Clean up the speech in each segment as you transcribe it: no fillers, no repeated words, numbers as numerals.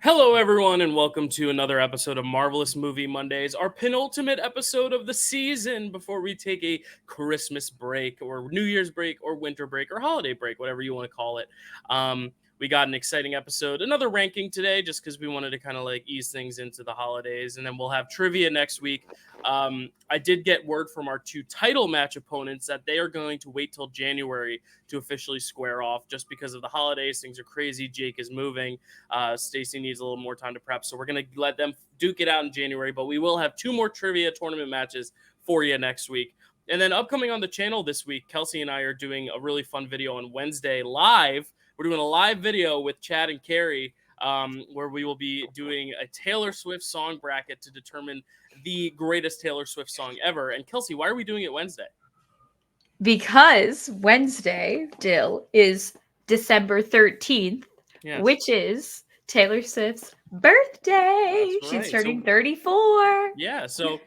Hello, everyone, and welcome to another episode of Marvel-ous Movie Mondays, our penultimate episode of the season before we take a Christmas break, or New Year's break, or winter break, or holiday break, whatever you want to call it. We got an exciting episode, another ranking today, just because we wanted to kind of like ease things into the holidays, and then we'll have trivia next week. I did get word from our two title match opponents that they are going to wait till January to officially square off, just because of the holidays. Things are crazy. Jake is moving. Stacy needs a little more time to prep, so we're going to let them duke it out in January, but we will have two more trivia tournament matches for you next week. And then upcoming on the channel this week, Kelsey and I are doing a really fun video on Wednesday live. We're doing a live video with Chad and Carrie, where we will be doing a Taylor Swift song bracket to determine the greatest Taylor Swift song ever. And Kelsey, why are we doing it Wednesday? Because Wednesday, Dill, is December 13th, Yes. which is Taylor Swift's birthday. That's right. She's turning 34. Yeah, so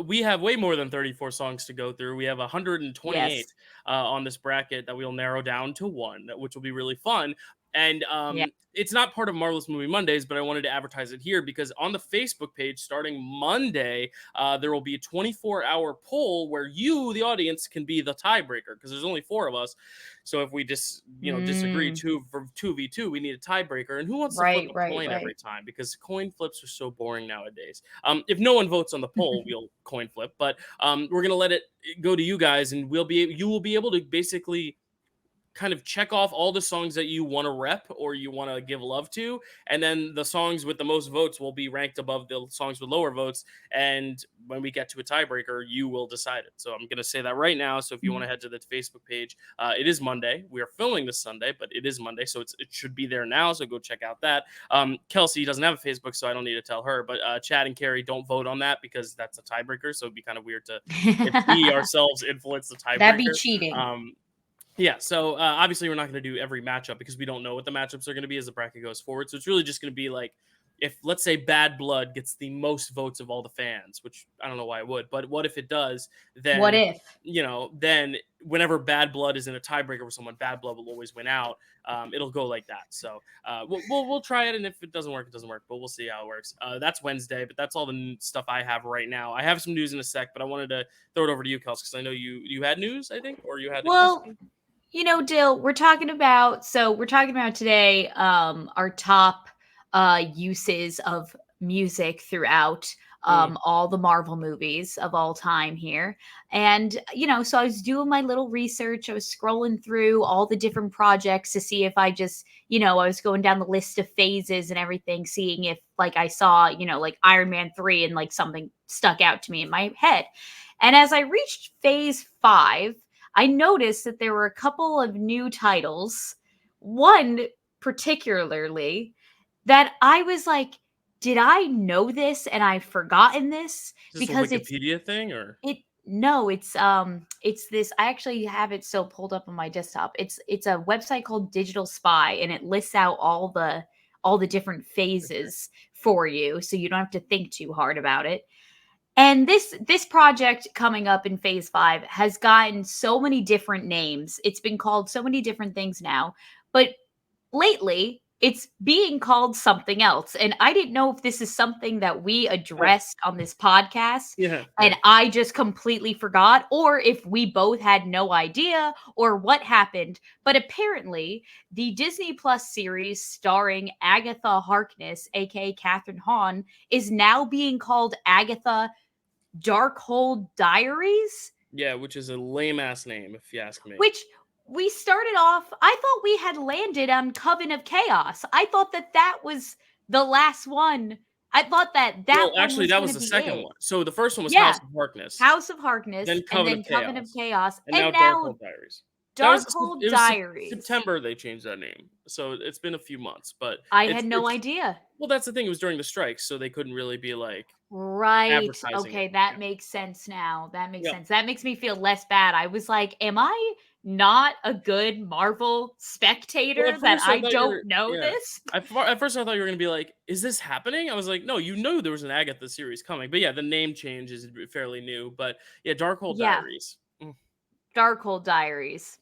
we have way more than 34 songs to go through. We have 128 Yes. On this bracket that we'll narrow down to one, which will be really fun. And Yeah. it's not part of Marvelous Movie Mondays, but I wanted to advertise it here because on the Facebook page, starting Monday, there will be a 24-hour poll where you, the audience, can be the tiebreaker because there's only four of us. So if we disagree 2v2, we need a tiebreaker. And who wants to flip a coin every time? Because coin flips are so boring nowadays. If no one votes on the poll, we'll coin flip. But we're gonna let it go to you guys, and you will be able to basically kind of check off all the songs that you want to rep or you want to give love to, and then the songs with the most votes will be ranked above the songs with lower votes, and when we get to a tiebreaker, you will decide it. So I'm going to say that right now. So if you want to head to the Facebook page, it is Monday. We are filming this Sunday, but it is Monday, so it should be there now, so go check out that. Kelsey doesn't have a Facebook, so I don't need to tell her, but Chad and Carrie, don't vote on that because that's a tiebreaker, so it'd be kind of weird to if we ourselves influence the tiebreaker. That'd be cheating. Yeah, so obviously we're not going to do every matchup because we don't know what the matchups are going to be as the bracket goes forward. So it's really just going to be like if, let's say, Bad Blood gets the most votes of all the fans, which I don't know why it would, but what if it does? Then What if? Then whenever Bad Blood is in a tiebreaker with someone, Bad Blood will always win out. It'll go like that. So we'll try it, and if it doesn't work, it doesn't work. But we'll see how it works. That's Wednesday, but that's all the stuff I have right now. I have some news in a sec, but I wanted to throw it over to you, Kels, because I know you had news, I think, or you had. Dill, we're talking about today our top uses of music throughout all the Marvel movies of all time here. And so I was doing my little research. I was scrolling through all the different projects to see if I just, I was going down the list of phases and everything, seeing if like I saw, like Iron Man 3 and like something stuck out to me in my head. And as I reached phase 5, I noticed that there were a couple of new titles, one particularly that I was like, did I know this and I've forgotten this? Because it's a Wikipedia thing, or it's this. I actually have it still pulled up on my desktop. It's a website called Digital Spy, and it lists out all the different phases for you, so you don't have to think too hard about it. And this project coming up in phase 5 has gotten so many different names. It's been called so many different things now. But lately, it's being called something else. And I didn't know if this is something that we addressed on this podcast. And I just completely forgot, or if we both had no idea, or what happened. But apparently, the Disney Plus series starring Agatha Harkness, aka Catherine Hahn, is now being called Agatha Darkhold Diaries. Yeah, which is a lame ass name, if you ask me. Which we started off, I thought we had landed on Coven of Chaos. I thought that was the last one. I thought that actually that was the second one. So the first one was House of Harkness. House of Harkness, then Coven of Chaos, and now Darkhold Diaries. Darkhold Diaries. September they changed that name, so it's been a few months. But I had no idea. Well, that's the thing. It was during the strikes, so they couldn't really be like Okay, that makes sense now. That makes sense. That makes me feel less bad. I was like, am I not a good Marvel spectator that I don't know this? At first I thought you were going to be like, is this happening? I was like, no, there was an Agatha series coming. But yeah, the name change is fairly new. But yeah, Darkhold Diaries. Darkhold Diaries.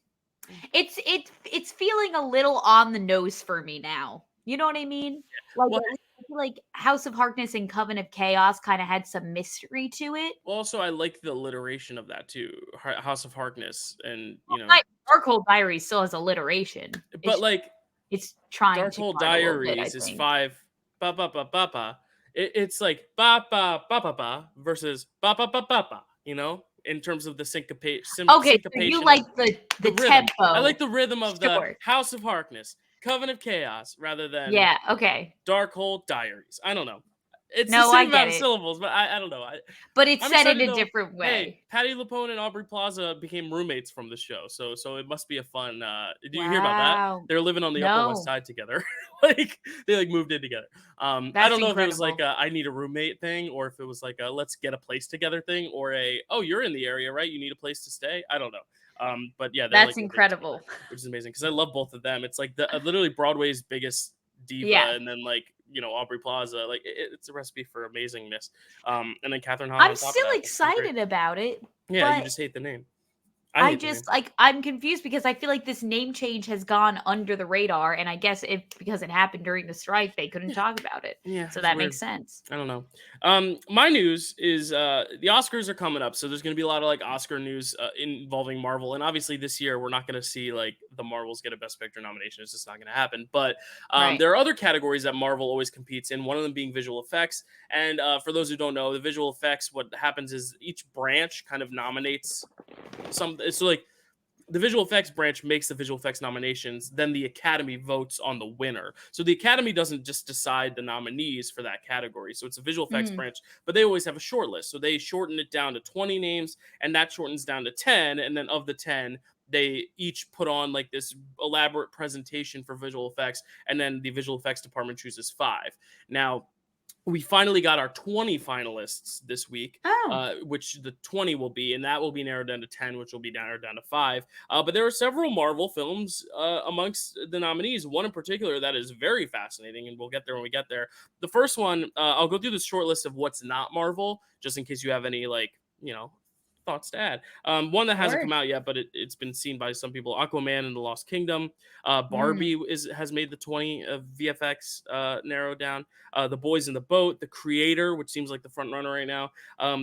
It's feeling a little on the nose for me now. You know what I mean? Like, Well, at least I feel like House of Harkness and Coven of Chaos kinda had some mystery to it. also, I like the alliteration of that too, House of Harkness, and Darkhold Diaries still has alliteration. but like It's trying too Darkhold hard a little bit, I Diaries is think. 5 ba ba ba ba ba. It's like ba ba ba ba ba versus ba ba ba ba ba. In terms of the Okay, so you syncopation of like the the rhythm. I tempo. like the rhythm of the Sure. House of Harkness, Coven of Chaos, rather than Yeah, okay. Darkhold Diaries. I don't know. It's the No, I same get amount of it. syllables, but I don't know. But it's I'm said in excited a though. different Hey, way. Patty LuPone and Aubrey Plaza became roommates from the show, so it must be a fun. Did you hear about that? Wow. They're living on the Upper West No. Side together. Like they like moved in together. I That's don't know if it was like incredible. a I need a roommate thing, or if it was like a let's get a place together thing, or a oh you're in the area right, you need a place to stay. I don't know. But yeah, they're like That's living together, incredible. which is amazing because I love both of them. It's like the literally Broadway's biggest diva, Yeah. and then like Aubrey Plaza. Like it's a recipe for amazingness. And then Catherine Hahn I'm on top of still that. It's great. excited about it, Yeah, you but just hate the name. I hate the name. I'm confused because I feel like this name change has gone under the radar, and I guess because it happened during the strike, they couldn't Yeah, talk about it. yeah, So it's that makes weird. sense. I don't know. My news is the Oscars are coming up, so there's going to be a lot of like Oscar news involving Marvel, and obviously this year we're not going to see like the Marvels get a Best Picture nomination. It's just not going to happen. But Right. there are other categories that Marvel always competes in. One of them being visual effects, and for those who don't know, the visual effects, what happens is each branch kind of nominates some. So like the visual effects branch makes the visual effects nominations, then the Academy votes on the winner. So the Academy doesn't just decide the nominees for that category. So it's a visual effects Mm, branch, but they always have a short list. So they shorten it down to 20 names, and that shortens down to 10. And then of the 10, they each put on like this elaborate presentation for visual effects, and then the visual effects department chooses 5. Now, we finally got our 20 finalists this week, oh, which the 20 will be, and that will be narrowed down to 10, which will be narrowed down to 5. But there are several Marvel films amongst the nominees. One in particular that is very fascinating, and we'll get there when we get there. The first one, I'll go through the short list of what's not Marvel, just in case you have any, like, thoughts to add. One that hasn't sure. come out yet, but it's been seen by some people. Aquaman and the Lost Kingdom. Mm, Barbie has made the 20 VFX narrowed down. The Boys in the Boat, The Creator, which seems like the front runner right now.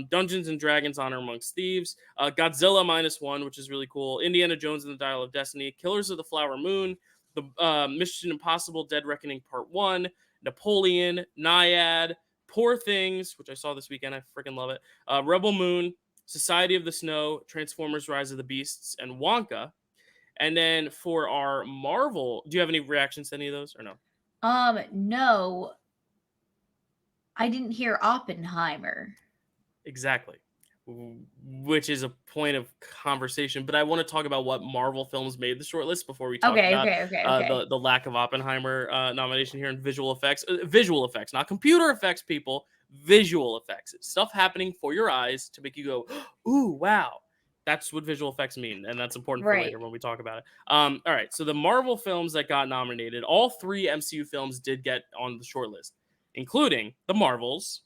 Dungeons and Dragons: Honor Amongst Thieves. Godzilla -1, which is really cool. Indiana Jones and the Dial of Destiny. Killers of the Flower Moon. The Mission Impossible: Dead Reckoning Part 1. Napoleon. Naiad. Poor Things, which I saw this weekend. I freaking love it. Rebel Moon. Society of the Snow, Transformers: Rise of the Beasts, and Wonka. And then for our Marvel, do you have any reactions to any of those or no? no, I didn't hear Oppenheimer. Exactly. Which is a point of conversation, but I want to talk about what Marvel films made the short list before we talk Okay, about okay, okay, okay. the lack of Oppenheimer nomination here in visual effects. Visual effects, not computer effects, people. Visual effects. It's stuff happening for your eyes to make you go, ooh, wow. That's what visual effects mean, and that's important for Right. later when we talk about it. All right, so the Marvel films that got nominated, all 3 MCU films did get on the short list, including the Marvels,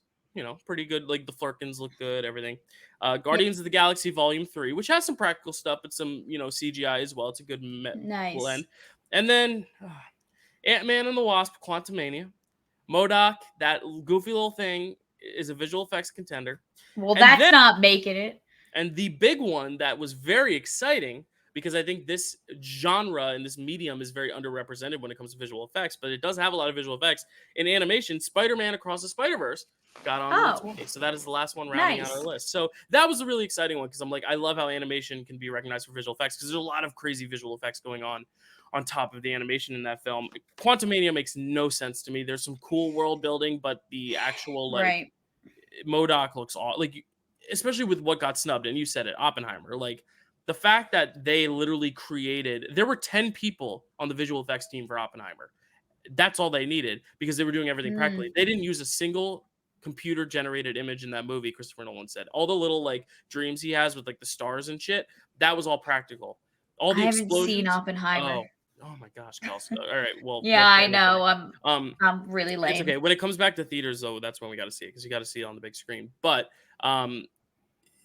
pretty good. Like the Flurkins look good, everything. Yeah, Guardians of the Galaxy Volume 3, which has some practical stuff, but some, CGI as well. It's a good nice. blend. And then Ant-Man and the Wasp, Quantumania. MODOK, that goofy little thing, is a visual effects contender. Well, And that's then, not making it. and the big one that was very exciting, because I think this genre and this medium is very underrepresented when it comes to visual effects, but it does have a lot of visual effects in animation. Spider-Man Across the Spider-Verse got onto the Oh, 20. So that is the last one rounding out our nice. list. So that was a really exciting one because I'm like, I love how animation can be recognized for visual effects because there's a lot of crazy visual effects going on top of the animation in that film. Quantumania makes no sense to me. There's some cool world building, but the actual like Right. MODOK looks all like, especially with what got snubbed, and you said it, Oppenheimer. Like the fact that they literally created, there were 10 people on the visual effects team for Oppenheimer. That's all they needed because they were doing everything practically. Mm, They didn't use a single computer generated image in that movie. Christopher Nolan said all the little like dreams he has with like the stars and shit, that was all practical. All I the haven't seen explosions. Oppenheimer. Oh my gosh, Kelsey. All right, well, Yeah, we'll I plan it know. there. I'm Um, I'm really it's lame. okay. When it comes back to theaters, though, that's when we got to see it because you got to see it on the big screen. But um,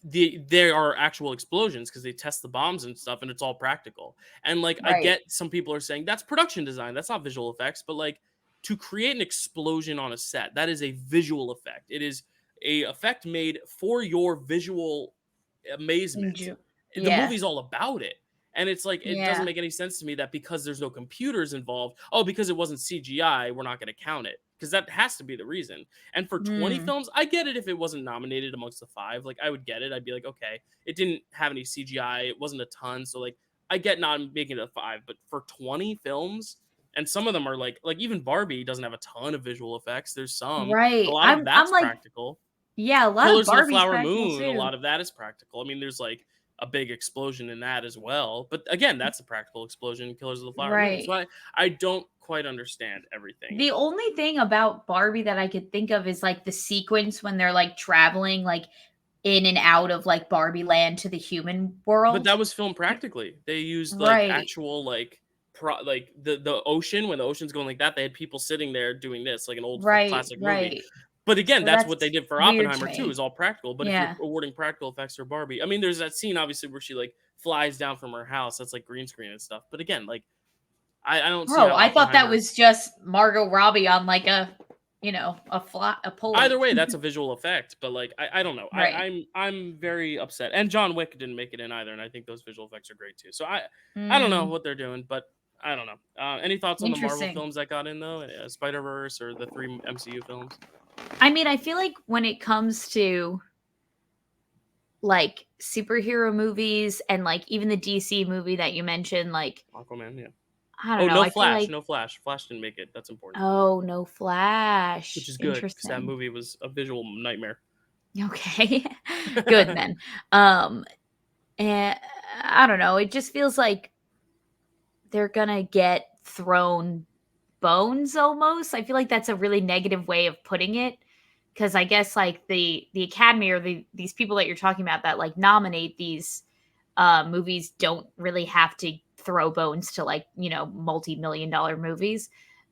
there are actual explosions because they test the bombs and stuff, and it's all practical. And like, I Right. get some people are saying that's production design, that's not visual effects, but like, to create an explosion on a set, that is a visual effect. It is a effect made for your visual amazement. The Yeah. movie's all about it. And it's like, it doesn't Yeah. make any sense to me that because there's no computers involved, oh, because it wasn't CGI, we're not going to count it. Because that has to be the reason. And for 20 Mm. films, I get it if it wasn't nominated amongst the 5. Like, I would get it. I'd be like, okay, it didn't have any CGI. It wasn't a ton. So, like, I get not making it a 5. But for 20 films, and some of them are like even Barbie doesn't have a ton of visual effects. There's some. A Right. lot of I'm that's like, practical. yeah, a lot of Killers of the Barbie's Flower practical Moon, a too. lot of that is practical. I mean, there's like a big explosion in that as well. But again, that's a practical explosion, Killers of the Flower Moon. So Right. I don't quite understand everything. The only thing about Barbie that I could think of is like the sequence when they're like traveling like in and out of like Barbie land to the human But world. that was filmed practically. They used like Right. actual like like the ocean, when the ocean's going like that, they had people sitting there doing this, like an old Right. classic movie. Right. But again, So that's what they that's did for weird to Oppenheimer too, me. is all practical. But if you're Yeah. awarding practical effects for Barbie, I mean, there's that scene obviously where she like flies down from her house. That's like green screen and stuff. But again, like I don't see Oh, how I thought that Oppenheimer. was just Margot Robbie on like a pulley. Either way, that's a visual effect. But like I don't know. Right. I'm very upset. And John Wick didn't make it in either, and I think those visual effects are great too. So I don't know Mm, what they're doing, but I don't know. Any thoughts on the Marvel interesting. films that got in though? Spider Verse or the 3 MCU films? I mean, I feel like when it comes to like superhero movies and like even the DC movie that you mentioned, like Aquaman, yeah. I don't Oh, know, no I feel Flash, like no Flash. Flash didn't make it. That's important, oh, no which Flash. is good because that Interesting. movie was a visual nightmare. Okay. Good then. Um and I don't know, it just feels like they're gonna get thrown bones almost. I feel like that's a really negative way of putting it because I guess like the academy or these people that you're talking about that like nominate these movies don't really have to throw bones to like multi-million dollar movies,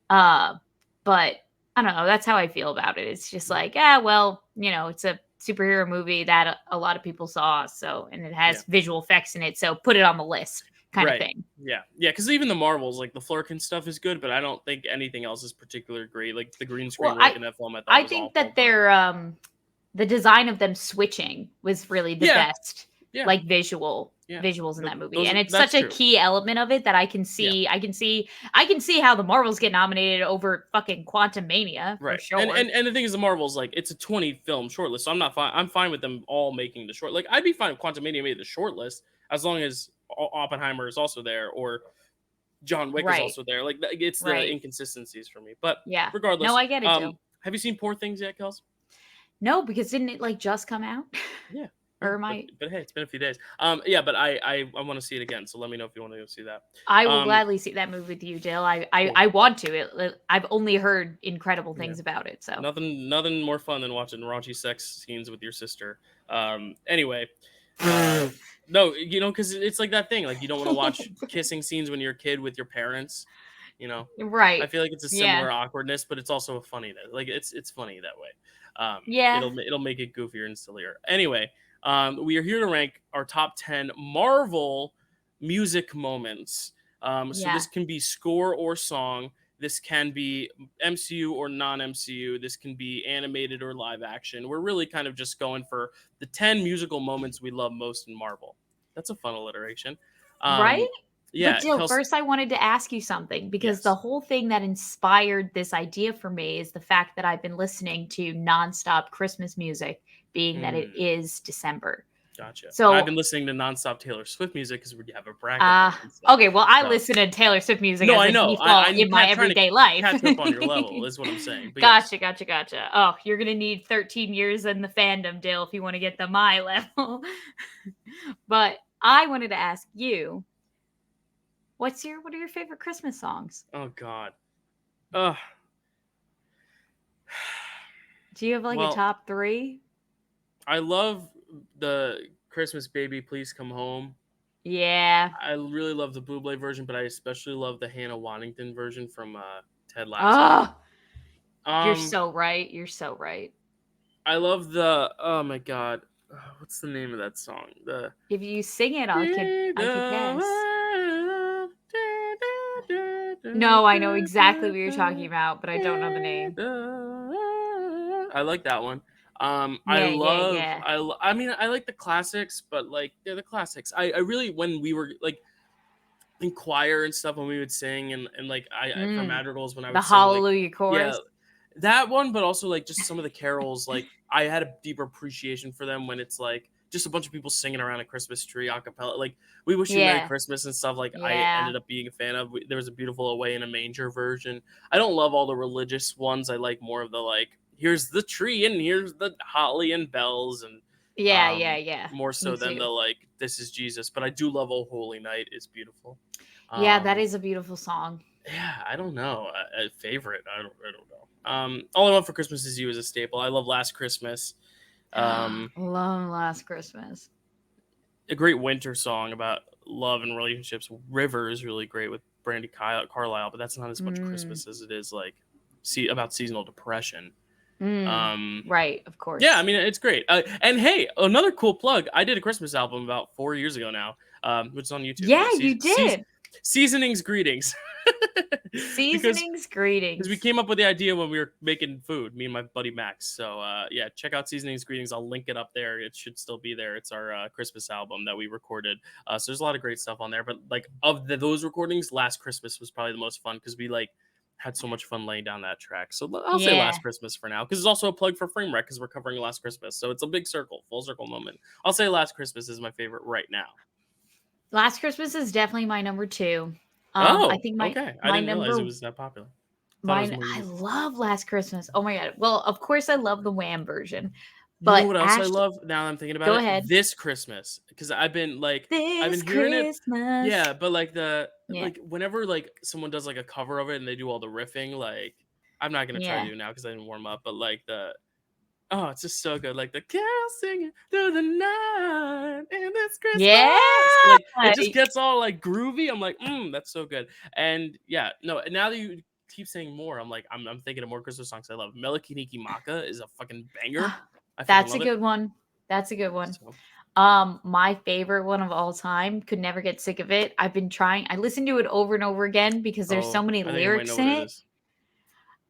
uh but I don't know, that's how I feel about it. It's just Yeah, like well, it's a superhero movie that a lot of people saw, so and it yeah. has visual effects in it, so put it on the list kind of Right. thing. Yeah. Yeah. Because even the Marvels, like the Flurkin stuff is good, but I don't think anything else is particularly great. Like the green Well, screen work in that film, I thought I was think awful. that But their the design of them switching was really the yeah, best, yeah, like yeah. visuals in that movie. Those And are it's that's such a true. key element of it that Yeah. I can see how the Marvels get nominated over fucking Quantum Mania for Right. And sure. and the thing is, the Marvels, like it's a 20 film shortlist, so I'm not fine. I'm fine with them all making the short. Like I'd be fine if Quantum Mania made the shortlist as long as Oppenheimer is also there or John Wick is Right. also there. Like it's the Right. inconsistencies for me. But Yeah. No, regardless, I get it, Jill. have you seen Poor Things yet, Kels? No, because didn't it like just come out? Yeah. Yeah, Or am but I but hey, it's been a few days. Yeah, but I want to see it again. So let me know if you want to go see that. I will Um, gladly see that movie with you, Jill. I cool. I want to. I've only heard incredible Yeah, things about it. So nothing more fun than watching raunchy sex scenes with your sister. Anyway, uh, no, because it's like that thing. Like you don't want to watch kissing scenes when you're a kid with your parents. You know, I right. feel like it's a Yeah. similar awkwardness, but it's also a funny. Like it's funny that way. Yeah. It'll make it goofier and sillier. Anyway, we are here to rank our top 10 Marvel music moments. So Yeah. this can be score or song. This can be MCU or non-MCU. This can be animated or live action. We're really kind of just going for the 10 musical moments we love most in Marvel. That's a fun alliteration. Right? Um, But yeah, Jill, Kelsey. first I wanted to ask you something because the Yes. whole thing that inspired this idea for me is the fact that I've been listening to nonstop Christmas music, being that it Mm, is December. gotcha. I've So, been listening to nonstop Taylor Swift music because we have a bracket now and stuff. okay, well, I So listen to Taylor Swift music no, as I a know. default I'm in my trying to everyday life. catch up on your level, is what I'm saying. But yes, Gotcha, gotcha, gotcha. Oh, you're gonna need 13 years in the fandom, Dill, if you want to get to my level. But I wanted to ask you, what are your favorite Christmas songs? oh god. Uh, Do you have like a well, top three? I love the Christmas Baby Please Come Home. Yeah. I really love the Buble version, but I especially love the Hannah Waddington version from Ted Lasso. Oh, you're Um, so right. You're so right. I love the oh my god, what's the name of that song? The If you sing it, I could Read I could the guess. world, da, da, da, No, I know exactly what you're talking about, but I don't know the name. I like that one. I Yeah, yeah, love. yeah. I mean, I like the classics, but like they're the classics. I really when we were like in choir and stuff when we would sing and like I for Mm, madrigals when I the would sing like Hallelujah yeah chorus. that one, but also like just some of the carols like I had a deeper appreciation for them when it's like just a bunch of people singing around a Christmas tree a cappella like we wish you Merry Yeah, Christmas and stuff like I yeah, ended up being a fan of. There was a beautiful Away in a Manger version. I don't love all the religious ones. I like more of the like here's the tree and here's the holly and bells and yeah, yeah, um yeah. more Me so than the too. like this is Jesus, but I do love Oh Holy Night. It's beautiful. Yeah, that Um, is a beautiful song. yeah, I don't know. A favorite. I don't know. All I Want for Christmas Is You is a staple. I love Last Christmas. Um, Love Last Christmas. a great winter song about love and relationships. River is really great with Carlisle, but that's not as much Mm, Christmas as it is like see about seasonal depression. mm. Um, Right, of yeah, I course. mean it's great. And hey, another cool plug. I did a Christmas album about 4 years ago now, which is on YouTube. Yeah, you did. Seasonings greetings, because Seasonings, we greetings. came up with the idea when we were making food, me and my buddy Max. So yeah, check out Seasonings Greetings. I'll link it up there. It should still be there. It's our Christmas album that we recorded. So there's a lot of great stuff on there. But like of those recordings, Last Christmas was probably the most fun because we like had so much fun laying down that track. So I'll say Yeah. Last Christmas for now because it's also a plug for Frame Wreck because we're covering Last Christmas. So it's a big circle, full circle moment. I'll say Last Christmas is my favorite right now. Last Christmas is definitely my number two. I Oh, think my okay. I my didn't realize it number was that popular. Thought it was mine more I you. love Last Christmas. Oh my god. Well, of course I love the Wham version. You know But what else I Ash, love now that I'm thinking about go it? ahead. This Christmas, because I've been This hearing it. Christmas. Yeah, but like Yeah. whenever like someone does like a cover of it and they do all the riffing, like I'm not gonna try to Yeah. do it now because I didn't warm up, but like it's just so good. Like the carol singing through the night and this Yeah. Christmas. Like it just gets all like groovy. I'm like, that's so good. And yeah, no, now that you keep saying more, I'm thinking of more Christmas songs I love. Melikiniki Maka is a fucking banger. I fucking That's a love it. good one. That's a good one. So My favorite one of all time, could never get sick of it. I listen to it over and over again because there's so oh, many I think I might know lyrics in what it it. is.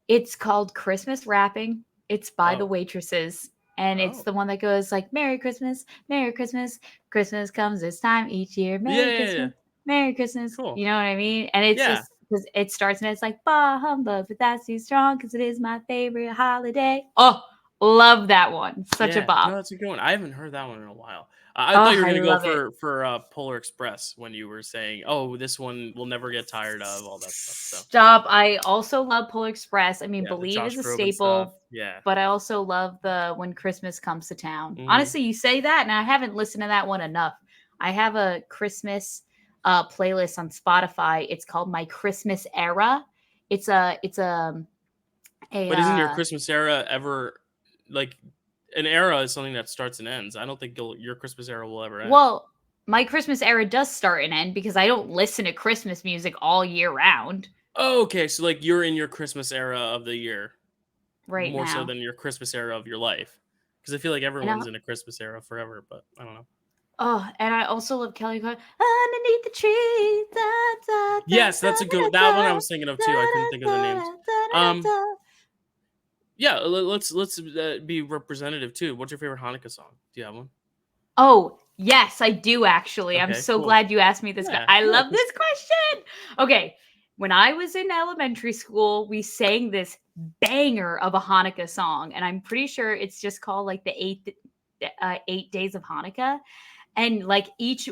It's called Christmas Wrapping. It's by the Oh. Waitresses. And it's Oh. the one that goes like, Merry Christmas, Merry Christmas. Christmas comes this time each year. Yeah, Merry yeah, yeah. Christmas, Merry Christmas. Cool. You know what I mean? And it's Yeah. just because it starts and it's like, bah humbug, but that's too strong because it is my favorite holiday. Oh, love that one. Such a Yeah. No, bop. that's a good one. I haven't heard that one in a while. I thought Oh, you were I gonna go love it. for Polar Express when you were saying, "Oh, this one will never get tired of," all that stuff. So Stop. I also love Polar Express. I mean, yeah, the Believe Josh is a Groban stuff. staple, Yeah. but I also love the When Christmas Comes to Town. Hmm. Honestly, you say that, and I haven't listened to that one enough. I have a Christmas playlist on Spotify. It's called My Christmas Era. It's a But isn't your Christmas era ever like an era is something that starts and ends? I don't think your Christmas era will ever end. well, my Christmas era does start and end because I don't listen to Christmas music all year round Oh, okay, so like you're in your Christmas era of the year right more so now. than your Christmas era of your life. Because I feel like And everyone's in a Christmas era forever, but I don't know. and I also love Kelly Clarkson. Underneath the tree. Da, da, da, Yes, da, that's a da, good that one I da, was thinking of da, too. I couldn't think of the da, names. da, da, Um, da. yeah, let's be representative too. What's your favorite Hanukkah song? Do you have one? Oh, yes, I do actually. I'm Okay, so cool. glad you asked me this. Yeah, I yeah, love this question. Okay. When I was in elementary school, we sang this banger of a Hanukkah song, and I'm pretty sure it's just called like the 8 days of Hanukkah. And like each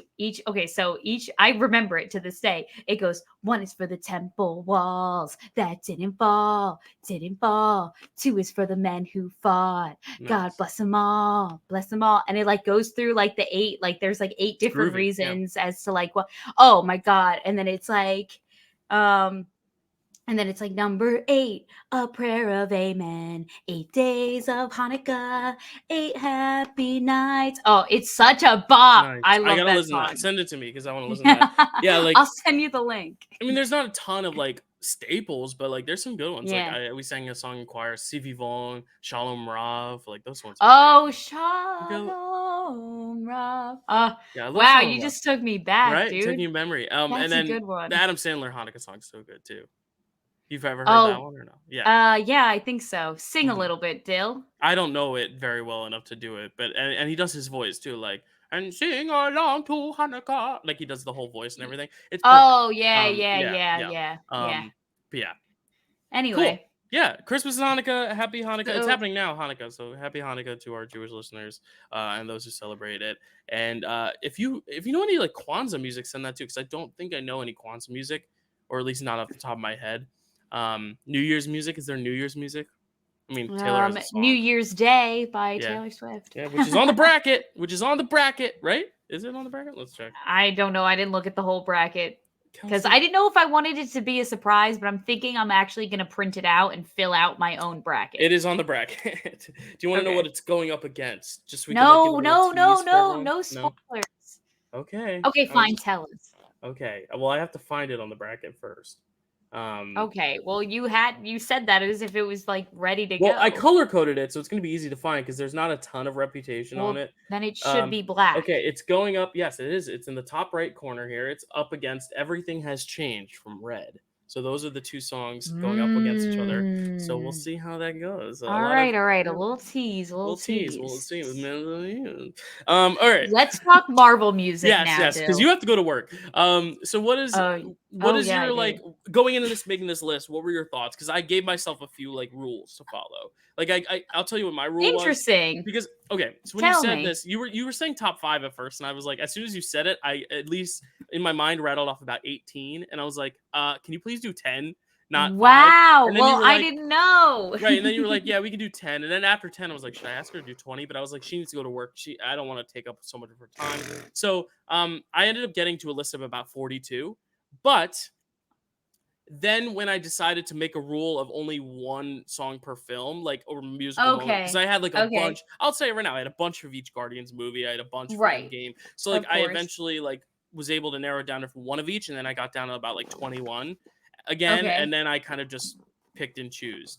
okay, so each I remember it to this day. It goes, one is for the temple walls that didn't fall. Two is for the men who fought. God nice. bless them all. And it like goes through like the eight, like there's like eight It's different groovy. Yeah. reasons as to like what. Oh my god! And then it's like, um, and then it's like number 8, a prayer of amen. 8 days of Hanukkah, 8 happy nights. Oh, it's such a bop. Nice. I I love gotta that listen to that. song. Send it to me because I want to listen to that. Yeah, like I'll send you the link. I mean, there's not a ton of like staples, but like there's some good ones. Like Yeah. we sang a song in choir, Si Vivant, Shalom Rav, like those ones are great. Oh, You go, Shalom Rav. yeah, I love Wow, Shalom you Rav. just took me back, Right, dude. taking memory. And That's a then good the one. Adam Sandler Hanukkah song's so good too. You've ever heard that Oh, one or no? Yeah. yeah, I think so. Sing a Mhm. little bit, Dill. I don't know it very well enough to do it, but and he does his voice too, like and sing along to Hanukkah, like he does the whole voice and Y everything. It's perfect. Oh, yeah, yeah, Yeah, yeah, yeah. yeah, yeah. But yeah, cool. Anyway, Yeah, Christmas and Hanukkah, happy Hanukkah. It's so happening now, Hanukkah. So happy Hanukkah to our Jewish listeners and those who celebrate it. And if you know any like Kwanzaa music, send that too, because I don't think I know any Kwanzaa music, or at least not off the top of my head. New Year's music. Is there New Year's music? I mean, Taylor has a New song. Year's Day by Yeah. Taylor Swift. Yeah, which is on the bracket, which is on the bracket, right? Is it on the bracket? Let's check. I don't know, I didn't look at the whole bracket because I Kelsey. didn't know if I wanted it to be a surprise, but I'm thinking I'm actually gonna print it out and fill out my own bracket. It is on the bracket. Do you want to know what Okay. it's going up against? Just so we could like give a No, little no, no, tease for no, everyone? no No? spoilers. Okay. Okay, I was fine, just tell us. okay. Well, I have to find it on the bracket first. Okay, well, you said that as if it was, like, ready to Well, I go. color coded it, so it's gonna be easy to find because there's not a ton of reputation on Well, it. then it should Um, be black. okay, it's going up. Yes, it is. It's in the top right corner here. It's up against Everything Has Changed from Red. So those are the two songs going up against each other. So we'll Mm. see how that goes. A lot of Alright, a yeah, little tease, a little we'll tease. We'll tease. see. All right. Let's talk Marvel music Yes, now, yes, because Dill. you have to go to work. So what Oh, is yeah, I your like did. going into this making this list? What were your thoughts? Because I gave myself a few like rules to follow. Like I'll tell you what my rule was. Interesting. Because okay, so when you Tell said me. this, you were saying top five at first, and I was like, as soon as you said it, I at least in my mind rattled off about 18, and I was like, can you please do 10, not five? Wow, And then you well, were I like, didn't know. right, and then you were like, "Yeah, we can do 10." And then after 10, I was like, "Should I ask her to do 20?" But I was like, "She needs to go to work. I don't want to take up so much of her time." So, I ended up getting to a list of about 42. But then when I decided to make a rule of only one song per film, like or musical moment, because Okay, I had like a okay. bunch. I'll say it right now, I had a bunch of each Guardians movie. I had a bunch for Right, Endgame. So like of I course. eventually like was able to narrow it down to one of each, and then I got down to about like 21 again, and Okay. then I kind of just picked and choose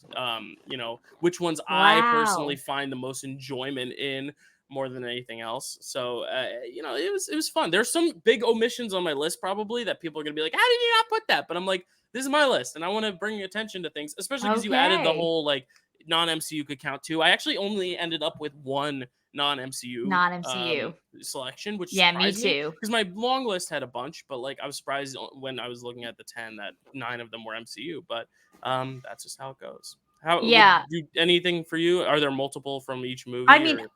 which ones I personally Wow. find the most enjoyment in more than anything else. So it was fun. There's some big omissions on my list probably that people are gonna be like, how did you not put that? But I'm like, this is my list, and I want to bring attention to things, especially because you added the Okay. whole like non-MCU could count too. I actually only ended up with one non-MCU Non-MCU. selection, which Yeah, me surprised me too. because my long list had a bunch, but like I was surprised when I was looking at the 10 that 9 of them were MCU. But that's just how it goes. How would Yeah. you anything for you? Are there multiple from each I movie mean, or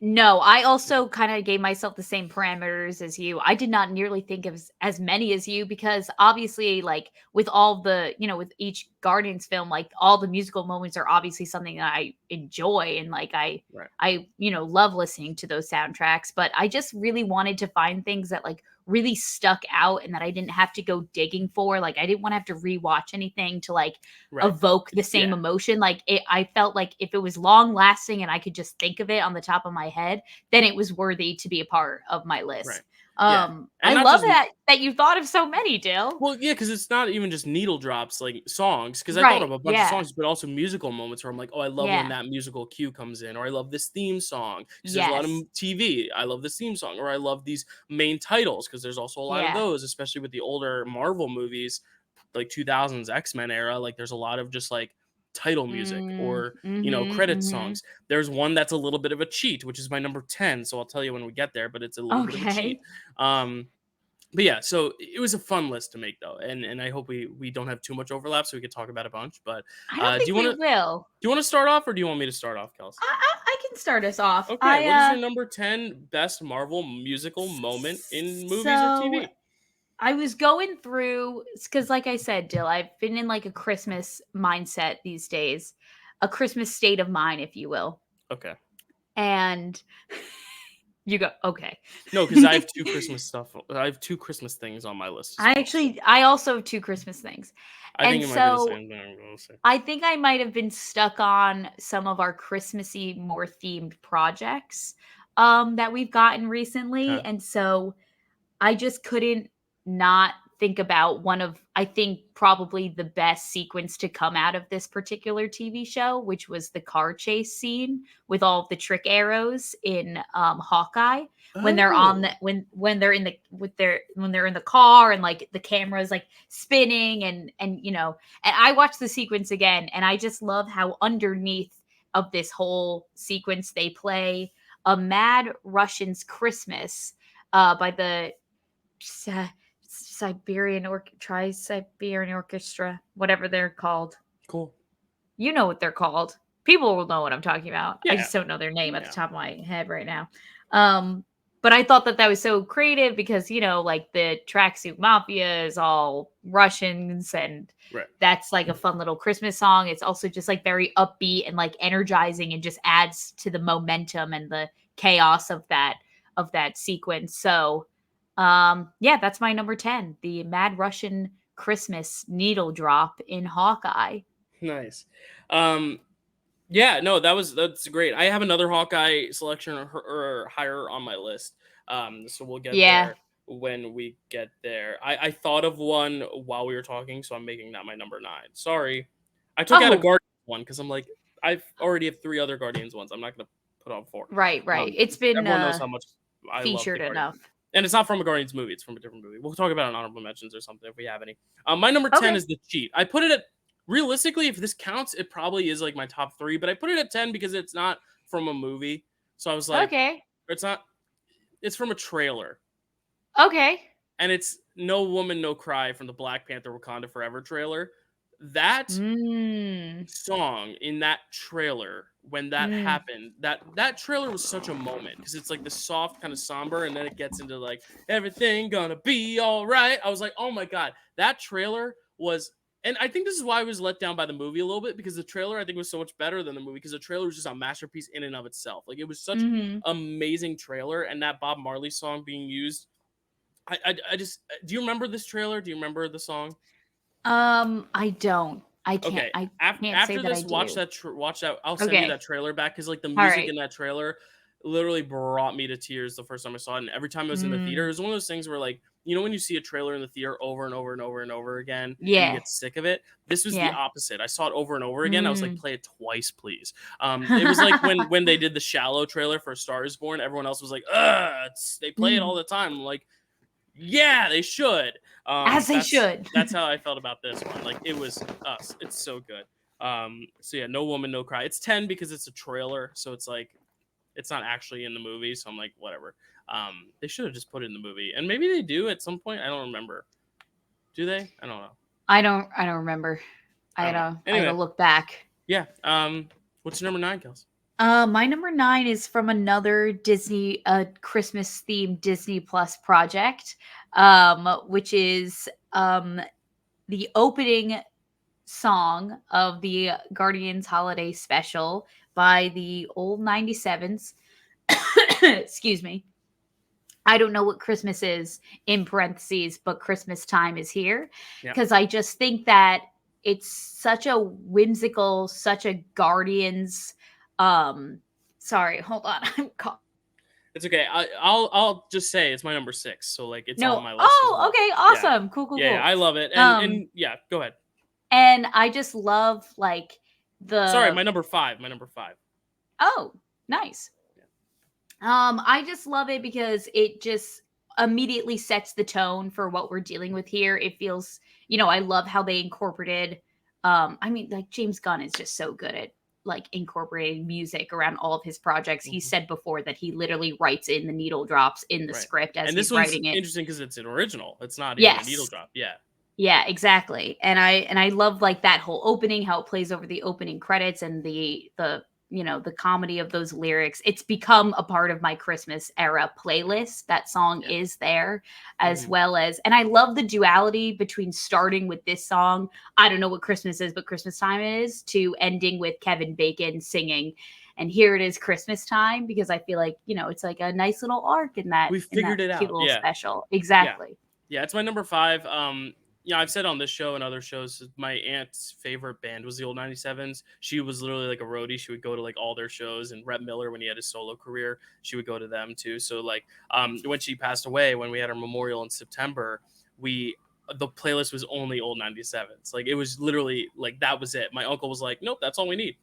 no, I also kinda gave myself the same parameters as you. I did not nearly think of as many as you because obviously, like, with all the with each Guardians film, like, all the musical moments are obviously something that I enjoy and, like, right? I love listening to those soundtracks, but I just really wanted to find things that, like, really stuck out and that I didn't have to go digging for. Like, I didn't wanna have to rewatch anything to, like, Right. evoke the same Yeah. emotion. Like I felt like if it was long lasting and I could just think of it on the top of my head, then it was worthy to be a part of my Right. list. Yeah. I And not love just that you thought of so many, Dill. well, yeah, because it's not even just needle drops like songs. Because I thought of Right. a bunch of Yeah. songs, but also musical moments where I'm like, oh, I love when Yeah. that musical cue comes in, or I love this theme song because there's a lot of Yes. TV. I love this theme song, or I love these main titles because there's also a lot of Yeah. those, especially with the older Marvel movies, like 2000s X-Men era. Like there's a lot of just like title music Mm, or mhm, credit mhm. songs. There's one that's a little bit of a cheat, which is my number 10. So I'll tell you when we get there, but it's a little bit of a cheat. Okay. Um, but yeah, so it was a fun list to make though, and I hope we don't have too much overlap so we could talk about a bunch. But I don't do think you want we to will. start off or do you want me to start off, Kels? I can start us off. Okay, what is your number 10 best Marvel musical moment in movies or So TV? I was going through because, like I said, Dill, I've been in like a Christmas mindset these days, a Christmas state of mind, if you will. Okay, And you go, okay. no, because I have two Christmas stuff. I have two Christmas things on my list as well. So I also have two Christmas things. I think And it might be the so same thing. We'll see. I think I might have been stuck on some of our Christmassy, more themed projects that we've gotten recently. Okay. And so I just couldn't not think about I think probably the best sequence to come out of this particular TV show, which was the car chase scene with all of the trick arrows in Hawkeye, when they're on the Oh, when they're in the when they're in the car, and like the camera's like spinning, and and I watched the sequence again, and I just love how underneath of this whole sequence they play a Mad Russian's Christmas by the Tri-Siberian Orchestra, whatever they're called. cool. You know what they're called. People will know what I'm talking about. I Yeah, just don't know their name at the yeah, top of my head right now. Um, but I thought that that was so creative because, like the Tracksuit Mafia is all Russians, and right. that's like a fun little Christmas song. It's also just like very upbeat and like energizing, and just adds to the momentum and the chaos of that sequence. So yeah, that's my number 10, the Mad Russian Christmas needle drop in Hawkeye. Nice. Um, yeah, no, that's great. I have another Hawkeye selection or higher on my list. So we'll get Yeah. there when we get there. I thought of one while we were talking, so I'm making that my number 9. Sorry, I took out a Oh, Guardians one because I'm like I already have 3 other Guardians ones. I'm not gonna put on 4. right, right. It's been Everyone knows how much I love featured the Guardians. enough. And it's not from a Guardians movie, it's from a different movie. We'll talk about it in honorable mentions or something if we have any. My number 10 Okay. is The Cheat. I put it at realistically, if this counts, it probably is like my top 3, but I put it at 10 because it's not from a movie. So I was like, Okay. it's not, it's from a trailer. Okay. And it's No Woman, No Cry from the Black Panther Wakanda Forever trailer. That Mm. song in that trailer, when that Mm. happened, that trailer was such a moment because it's like the soft kind of somber, and then it gets into like everything gonna be all right. I was like, oh my god, that trailer was. And I think this is why I was let down by the movie a little bit, because the trailer I think was so much better than the movie, because the trailer was just a masterpiece in and of itself. Like, it was such Mhm. amazing trailer, and that Bob Marley song being used. I just, do you remember this trailer? Do you remember the song? I don't. Okay, I can't say after that I this, watch do. that. Watch that. I'll send you Okay. that trailer back, because like the All music right. in that trailer literally brought me to tears the first time I saw it. And every time I was in the theater, it Mm. was one of those things where, like, when you see a trailer in the theater over and over and over and over again, and you Yeah. get sick of it. This was the Yeah. opposite. I saw it over and over again. I was like, Mm. play it twice, please. It was like when they did the Shallow trailer for Star Is Born. Everyone else was like, they play it all the time. I'm like, yeah, they should. As they That's should. that's how I felt about this one. Like, it was us. It's so good. So yeah, No Woman, No Cry. It's 10 because it's a trailer, so it's like it's not actually in the movie. So I'm like, whatever. They should have just put it in the movie, and maybe they do at some point. I don't remember. Do they? I don't know. I don't remember. I don't know. I had to Anyway, look back. yeah. What's your number 9, Kels? My number 9 is from another Disney, Christmas themed Disney Plus project, which is the opening song of the Guardians Holiday Special by the old 97s. Excuse me. I don't know what Christmas is in parentheses, but Christmas time is here. Yeah, Because I just think that it's such a whimsical, such a Guardians. Sorry, hold on. it's okay. I'll just say it's my number 6. So like it's on No. my list as Oh, well. okay, Yeah, awesome. Cool, cool, yeah, cool. I love it. Um, And yeah, go ahead. and I just love like Sorry, the my number 5. My number 5. oh, nice. I just love it because it just immediately sets the tone for what we're dealing with here. It feels, I love how they incorporated I mean, like James Gunn is just so good at like incorporating music around all of his projects. He Mhm. said before that he literally writes in the needle drops in the Right. script as And this he's one's writing it. interesting because it's an original. It's not even a needle Yes. drop. Yeah. Yeah, exactly. And I love like that whole opening, how it plays over the opening credits, and the comedy of those lyrics. It's become a part of my Christmas era playlist. That song Yeah. is there, as Mhm. well as, and I love the duality between starting with this song, I don't know what Christmas is, but Christmas time is, to ending with Kevin Bacon singing, and here it is Christmas time, because I feel like, it's like a nice little arc in that We in that figured it cute out. little Yeah. special. Yeah. Exactly. Yeah. It's my number 5. Yeah, I've said on this show and other shows, my aunt's favorite band was the old 97s. She was literally like a roadie. She would go to like all their shows, and Rhett Miller, when he had his solo career, she would go to them too. So like, when she passed away, when we had our memorial in September, we the playlist was only old 97s. Like it was literally like that was it. My uncle was like, nope, that's all we need,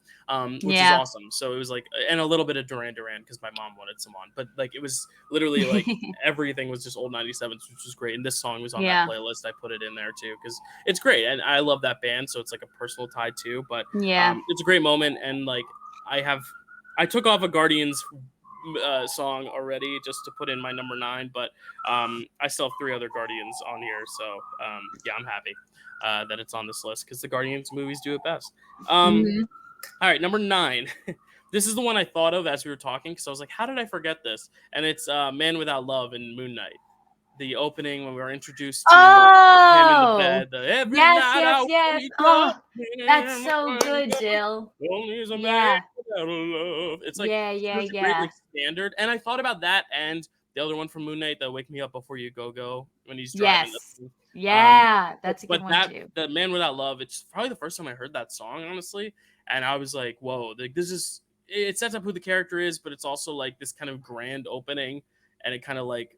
which is Yeah. awesome. So it was like, and a little bit of Duran Duran because my mom wanted some on, but like it was literally like everything was just old 97s, which was great. And this song was on that Yeah. playlist. I put it in there too because it's great, and I love that band, so it's like a personal tie too. But Yeah. it's a great moment, and like I took off a Guardians song already just to put in my number 9, but I still have 3 other Guardians on here, so yeah, I'm happy that it's on this list because the Guardians movies do it best. Mhm. All right, number 9. This is the one I thought of as we were talking because I was like, how did I forget this? And it's Man Without Love in Moon Knight. The opening when we were introduced to him in the Oh! bed. Every Yes, night yes, I yes. wake Oh, up that's and so good, Dill. only is a man Yeah. without a love. It's like Yeah, yeah, such a great yeah. like standard. And I thought about that and the other one from Moon Knight, that Wake Me Up Before You Go Go, when he's driving the Yes. thing. Yeah, that's a good But one that too. the Man Without Love, it's probably the first time I heard that song, honestly. And I was like, whoa, like this is it sets up who the character is, but it's also like this kind of grand opening, and it kind of like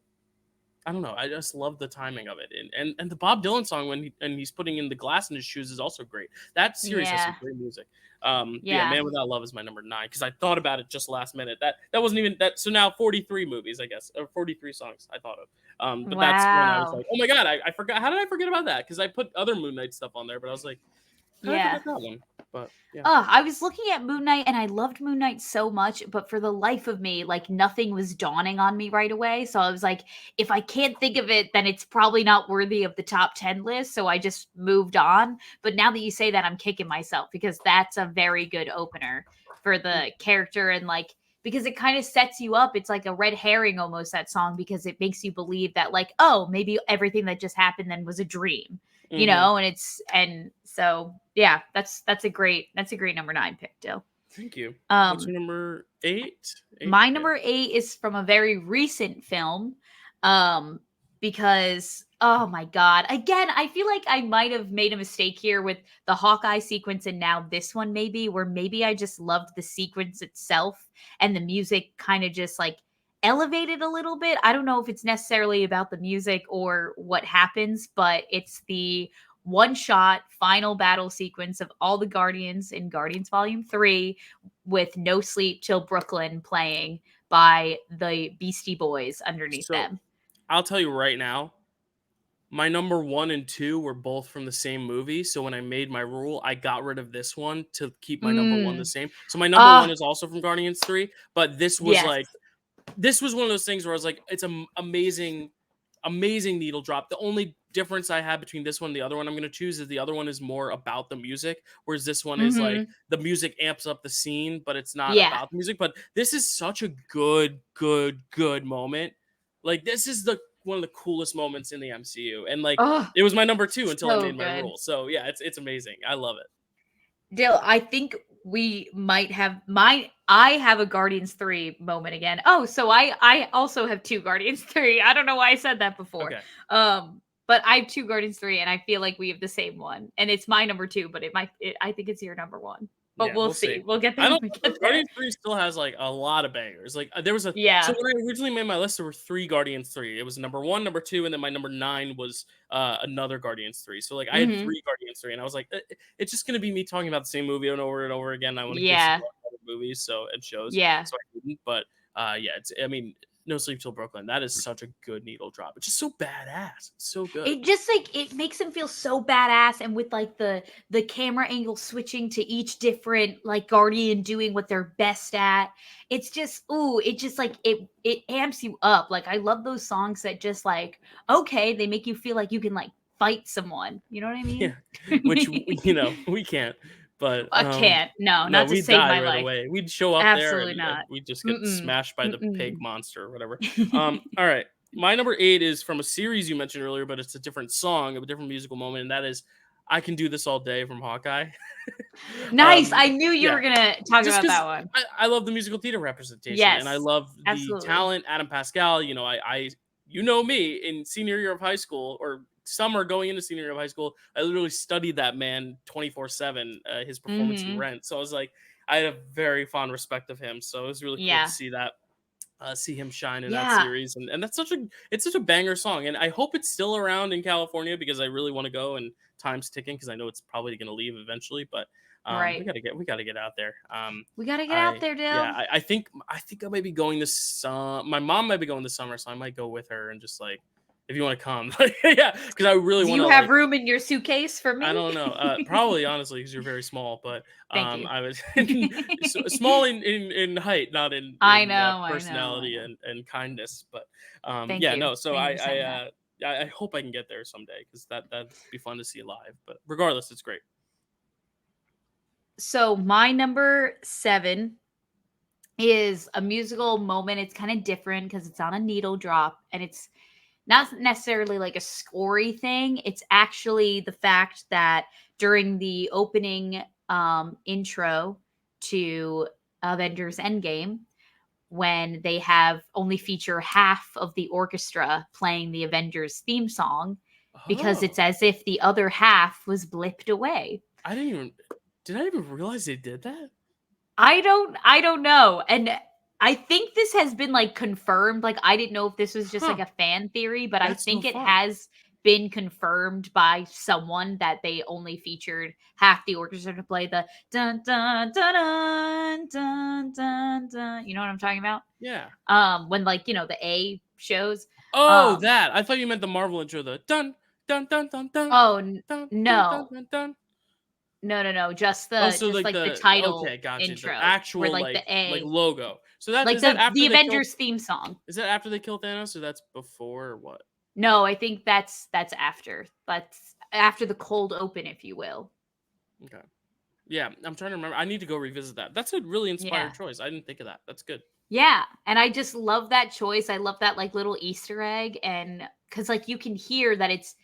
I don't know. I just love the timing of it, and the Bob Dylan song when he's putting in the glass in his shoes is also great. That series has some Yeah. great music. But yeah, Yeah. Man Without Love is my number 9 because I thought about it just last minute. That wasn't even that. So now 43 movies, I guess, or 43 songs I thought of. But that's when I was Wow. like, oh my god, I forgot. How did I forget about that? Because I put other Moon Knight stuff on there, but I was like, how did I Yeah. forget that one? But yeah, I was looking at Moon Knight and I loved Moon Knight so much, but for the life of me, like nothing was dawning on me right away. So I was like, if I can't think of it, then it's probably not worthy of the top 10 list. So I just moved on. But now that you say that, I'm kicking myself because that's a very good opener for the character and like, because it kind of sets you up. It's like a red herring almost, that song, because it makes you believe that, like, oh, maybe everything that just happened then was a dream, mm-hmm. and so yeah, that's a great number 9 pick, Dill. Thank you. What's um your number 8? 8, my yeah. number 8 is from a very recent film, um because oh my god, again, I feel like I might have made a mistake here with the Hawkeye sequence and now this one, maybe, where maybe I just loved the sequence itself and the music kind of just like elevated a little bit. I don't know if it's necessarily about the music or what happens, but it's the one shot final battle sequence of all the Guardians in Guardians Volume 3 with No Sleep Till Brooklyn playing by the Beastie Boys underneath So them. I'll tell you right now, my number 1 and 2 were both from the same movie, so when I made my rule, I got rid of this one to keep my number 1 the Mm. same. So my number 1 Ah, is also from Guardians 3, but yes. this was one of those things where I was like, it's an amazing, amazing needle drop. The only difference I had between this one and the other one I'm going to choose is the other one is more about the music, whereas this one is like Mhm. the music amps up the scene, but it's not Yeah. about the music. But this is such a good moment. Like this is the one of the coolest moments in the MCU, and like Oh, it was my number 2 until I so made my good. rule. So yeah, it's amazing. I love it. Dill, I think we might have I have a Guardians 3 moment again. Oh, so I also have 2 Guardians 3. I don't know why I said that before. Okay. But I have 2 Guardians 3 and I feel like we have the same one. And it's my number 2, but I think it's your number 1. But Yeah, we'll we'll see. see. We'll get there I when don't we know. get there. Guardians 3 still has like a lot of bangers. Like there was a so Yeah. when I originally made my list, there were 3 Guardians 3. It was number 1, number 2, and then my number 9 was another Guardians 3. So like I had Mhm. 3 Guardians 3, and I was like, it's just gonna be me talking about the same movie over and over again. I want to give some Yeah. other movies and shows, Yeah. so I didn't. But yeah, it's I mean, No Sleep Till Brooklyn. That is such a good needle drop. It's just so badass. It's so good. It just like it makes him feel so badass, and with like the camera angle switching to each different like guardian doing what they're best at. It's just it just like it amps you up. Like I love those songs that just like okay, they make you feel like you can like fight someone. You know what I mean? Yeah, which we can't. But I can't. No, no, not to we'd save die my right life. away. We'd show up there Absolutely and not. we'd just get Mm-mm. smashed by the pig Mm-mm. monster or whatever. All right. My number 8 is from a series you mentioned earlier, but it's a different song, a different musical moment, and that is "I Can Do This All Day" from Hawkeye. Nice. I knew you Yeah, were gonna talk just about because that one. I love the musical theater representation and I Yes. love the Absolutely. talent. Adam Pascal, I you know me in senior year of high school or summer going into senior year of high school, I literally studied that man 24/7, his performance in Mhm. Rent. So I was like, I had a very fond respect of him. So it was really cool to Yeah. see that. see him shine in that Yeah, series, and that's such a banger song, and I hope it's still around in California because I really want to go, and time's ticking because I know it's probably going to leave eventually, but right. we gotta get out there. We gotta get out there, Yeah, Dill. I think I might be going this. My mom might be going this summer, so I might go with her and just like if you want to come, yeah, because I really Do want you to have like room in your suitcase for I me? don't know. Probably honestly, because you're very small. But Thank you. I was small in height, not I in know, I know, I personality know. and kindness. But Thank yeah, you. no. So Thank you for saying that. I hope I can get there someday because that'd be fun to see live. But regardless, it's great. So my number 7 is a musical moment. It's kind of different because it's on a needle drop and it's not necessarily like a scory thing. It's actually the fact that during the opening intro to Avengers Endgame, when they have only feature half of the orchestra playing the Avengers theme song, because it's Oh, as if the other half was blipped away. I didn't even. Did I even realize they did that? I don't know. And I think this has been like confirmed. Like I didn't know if this was just like Huh? a fan theory, but I That's so think it fun. has been confirmed by someone that they only featured half the orchestra to play the dun dun dun dun dun dun dun. You know what I'm talking about? Yeah. When like, the A shows. Oh, Um that. I thought you meant the Marvel intro. The dun dun dun dun dun oh dun dun dun no. dun dun. No, no, no, just Oh, the so just like like the the title okay, gotcha. The intro where actual like the like A, logo. So that like is that the after they killed Avengers theme song. is that after they killed Thanos or that's before or what? No, I think that's after. That's after the cold open, if you will. Okay. Yeah, I'm trying to remember. I need to go revisit that. That's a really Yeah. inspired choice. I didn't think of that. That's good. Yeah, and I just love that choice. I love that like little Easter egg and cuz like you can hear that it's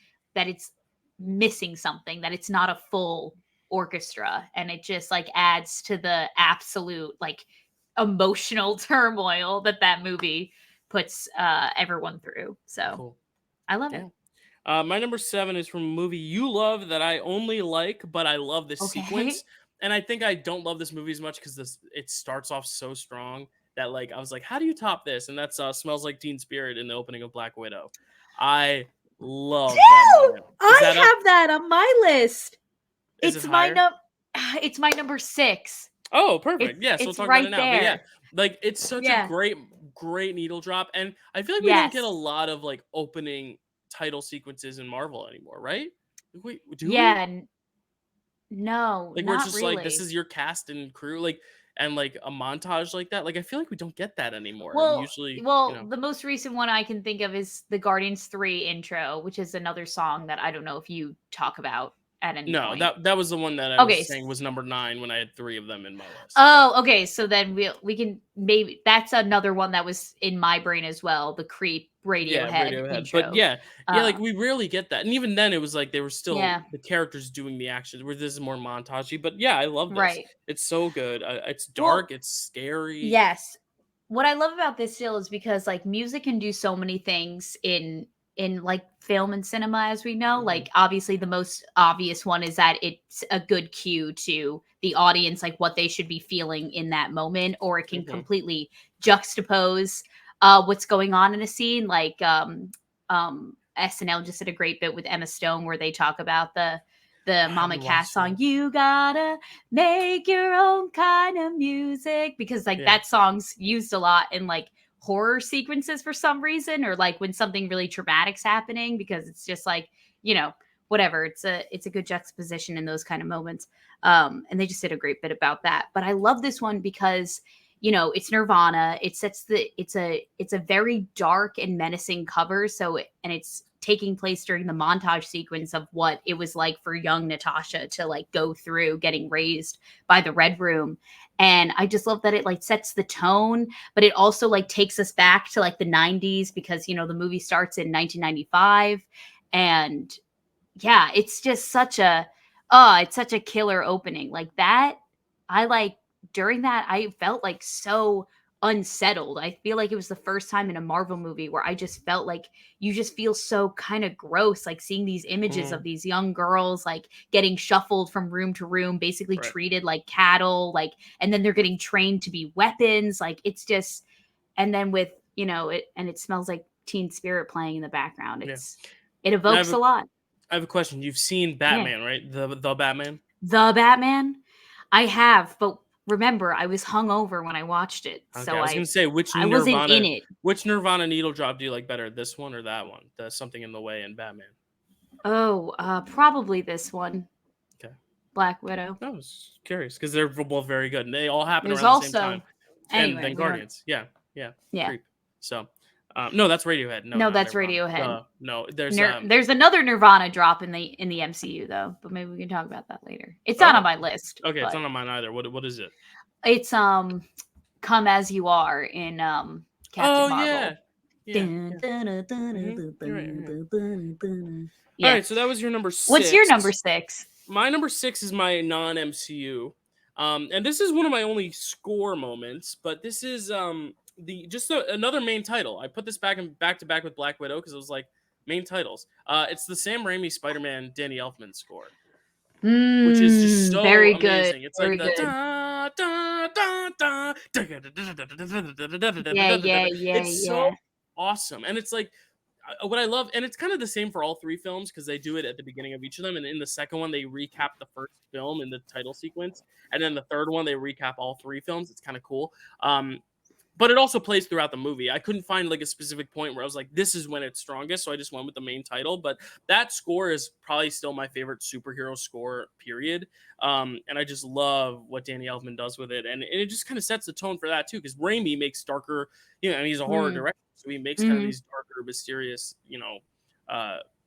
missing something, that it's not a full orchestra and it just like adds to the absolute like emotional turmoil that movie puts everyone through. So, Cool. I love it. Yeah. My number 7 is from a movie you love that I only like, but I love this sequence. Okay. And I think I don't love this movie as much because this it starts off so strong that like I was like, how do you top this? And that's Smells Like Teen Spirit in the opening of Black Widow. I love that Dude, moment. Is I that up? have that on my list. Is it It's my higher? num it's my number 6. Oh, It's perfect. Yeah, so we'll it's talk about it right now. But yeah, there. like it's such a Yeah. great needle drop. And I feel like we don't get a Yes. lot of like opening title sequences in Marvel anymore, right? Wait, do we? Yeah, no, Like, where it's not just like, this really. is your cast and crew, like, and like a montage like that. Like, I feel like we don't get that anymore. We Well usually, well, the most recent one I can think of is the Guardians 3 intro, which is another song that I don't know if you talk about at any no, point. that was the one that I Okay. was saying was number 9 when I had 3 of them in my list. But Oh, okay. So then we can maybe that's another one that was in my brain as well, the Creep yeah, Radiohead Radiohead. But intro. yeah, yeah, like Um, we rarely get that. And even then, it was like they were still yeah. the characters doing the actions. Where this is more montagey. But yeah, I love this. Right. It's so good. It's Well, dark. It's scary. yes. What I love about this still is because like music can do so many things in like film and cinema, as we know. Hmm. Like obviously the most obvious one is that it's a good cue to the audience, like what they should be feeling in that moment, or it can Hmm. completely juxtapose what's going on in a scene. Like SNL just did a great bit with Emma Stone where they talk about the I Mama haven't Cass watched song, it. "You Gotta Make Your Own Kind of Music," because like Yeah. that song's used a lot in like horror sequences for some reason, or like when something really traumatic's happening, because it's just like, you know, whatever. It's a good juxtaposition in those kind of moments. And they just did a great bit about that. But I love this one because it's Nirvana. It's a very dark and menacing cover. And it's taking place during the montage sequence of what it was like for young Natasha to like go through getting raised by the Red Room. And I just love that it like sets the tone, but it also like takes us back to like the 90s, because the movie starts in 1995. And yeah, it's just such a killer opening. Like that, I like during that, I felt like so unsettled. I feel like it was the first time in a Marvel movie where I just felt like you just feel so kind of gross, like seeing these images of Mm, these young girls like getting shuffled from room to room, basically right. treated like cattle, like, and then they're getting trained to be weapons. Like it's just and then with, it smells like Teen Spirit playing in the background. Yeah. It Now evokes a lot. I have a question. You've seen Yeah. Batman, right? The Batman? The Batman? I have, but remember, I was hungover when I watched it, Okay, so I was gonna say I wasn't in it. which Nirvana needle drop do you like better? This one or that one? The Something in the Way in Batman. Oh, probably this one, Okay. Black Widow. I was curious because they're both very good and they all happen There's around the same time. also And anyway, then we don't. Guardians. Yeah. Yeah. Yeah. Creep. So no, that's Radiohead. No, No, not that's Nirvana. Radiohead. No, There's another Nirvana drop in the MCU though, but maybe we can talk about that later. It's not on oh, my list, okay, it's but not on mine either. What is it? it's Come As You Are in Captain Oh Marvel. yeah. Yeah. Dun, Yeah. dun, dun, dun, Mhm. dun, You're right, you're right. dun, dun, dun. All Yeah. right, so that was your number 6. What's your number 6? My number 6 is my non-MCU. And this is one of my only score moments, but this is another main title. I put this back to back with Black Widow because it was like main titles. It's the Sam Raimi Spider-Man Danny Elfman score, which is just so Very amazing. good. It's Very like the good. da, da, da, Yeah. it's so awesome. And it's like what I love, and it's kind of the same for all 3 films because they do it at the beginning of each of them, and in the second one they recap the first film in the title sequence, and then the third one they recap all 3 films. It's kind of cool. But it also plays throughout the movie. I couldn't find like a specific point where I was like, this is when it's strongest, so I just went with the main title. But that score is probably still my favorite superhero score, period. And I just love what Danny Elfman does with it. And it just kind of sets the tone for that too, because Raimi makes darker, and he's a horror director, so he makes kind of these darker, mysterious,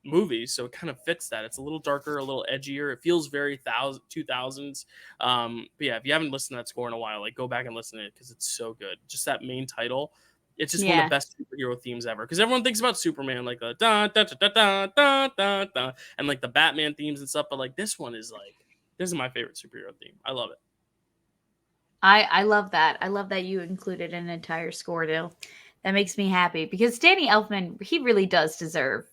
movies, so it kind of fits that. It's a little darker, a little edgier. It feels very 2000s. But yeah, if you haven't listened to that score in a while, like go back and listen to it because it's so good. Just that main title, it's just one of the best superhero themes ever. Because everyone thinks about Superman like the da da da da da da da, and like the Batman themes and stuff, but like this is my favorite superhero theme. I love it. I love that. I love that you included an entire score, Dill. That makes me happy because Danny Elfman, he really does deserve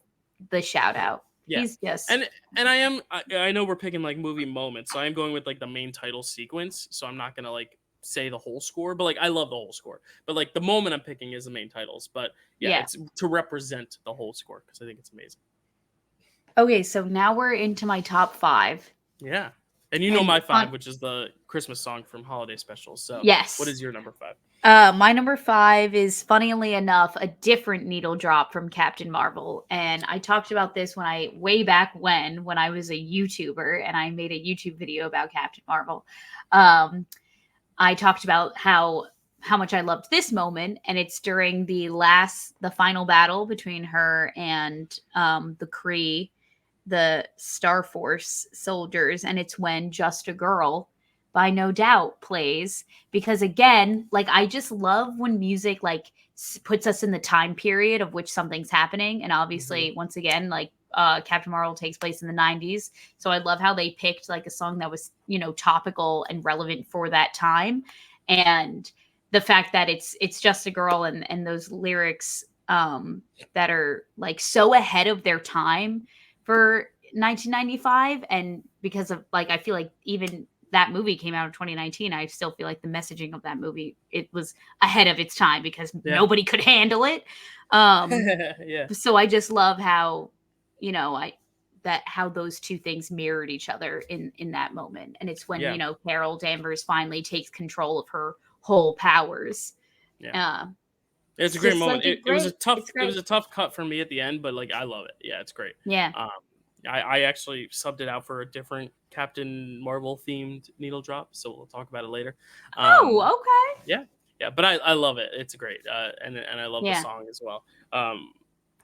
the shout out. Yeah. He's just and I know we're picking like movie moments, so I am going with like the main title sequence. So I'm not gonna like say the whole score, but like I love the whole score. But like the moment I'm picking is the main titles. But yeah. It's to represent the whole score because I think it's amazing. Okay, so now we're into my top 5. Yeah. And you know my 5, which is the Christmas song from Holiday Specials. So yes. What is your number 5? My number 5 is, funnily enough, a different needle drop from Captain Marvel. And I talked about this way back when I was a YouTuber and I made a YouTube video about Captain Marvel. I talked about how much I loved this moment, and it's during the final battle between her and the Kree, the Star Force soldiers, and it's when Just a Girl by No Doubt plays, because again, like I just love when music like puts us in the time period of which something's happening. And obviously once again, like Captain Marvel takes place in the 90s, so I love how they picked like a song that was topical and relevant for that time, and the fact that it's Just a Girl and those lyrics that are like so ahead of their time for 1995. And because of like I feel like even that movie came out in 2019, I still feel like the messaging of that movie, it was ahead of its time because nobody could handle it. So I just love how how those two things mirrored each other in that moment. And it's when Carol Danvers finally takes control of her whole powers. It's a great moment. It was a tough cut for me at the end, but like I love it. Yeah, it's great. I actually subbed it out for a different Captain Marvel themed needle drop, so we'll talk about it later. Okay. Yeah, but I love it. It's great, and I love the song as well.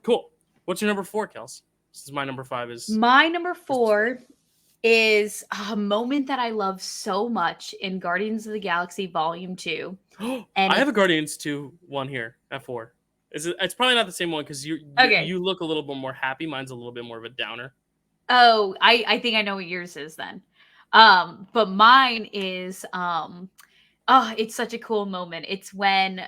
Cool. What's your number 4, Kels? This is my number 5. My number 4 is a moment that I love so much in Guardians of the Galaxy Volume 2. And I have a Guardians 2 one here at 4. It's probably not the same one because you look a little bit more happy. Mine's a little bit more of a downer. Oh, I think I know what yours is then. But mine is it's such a cool moment. It's when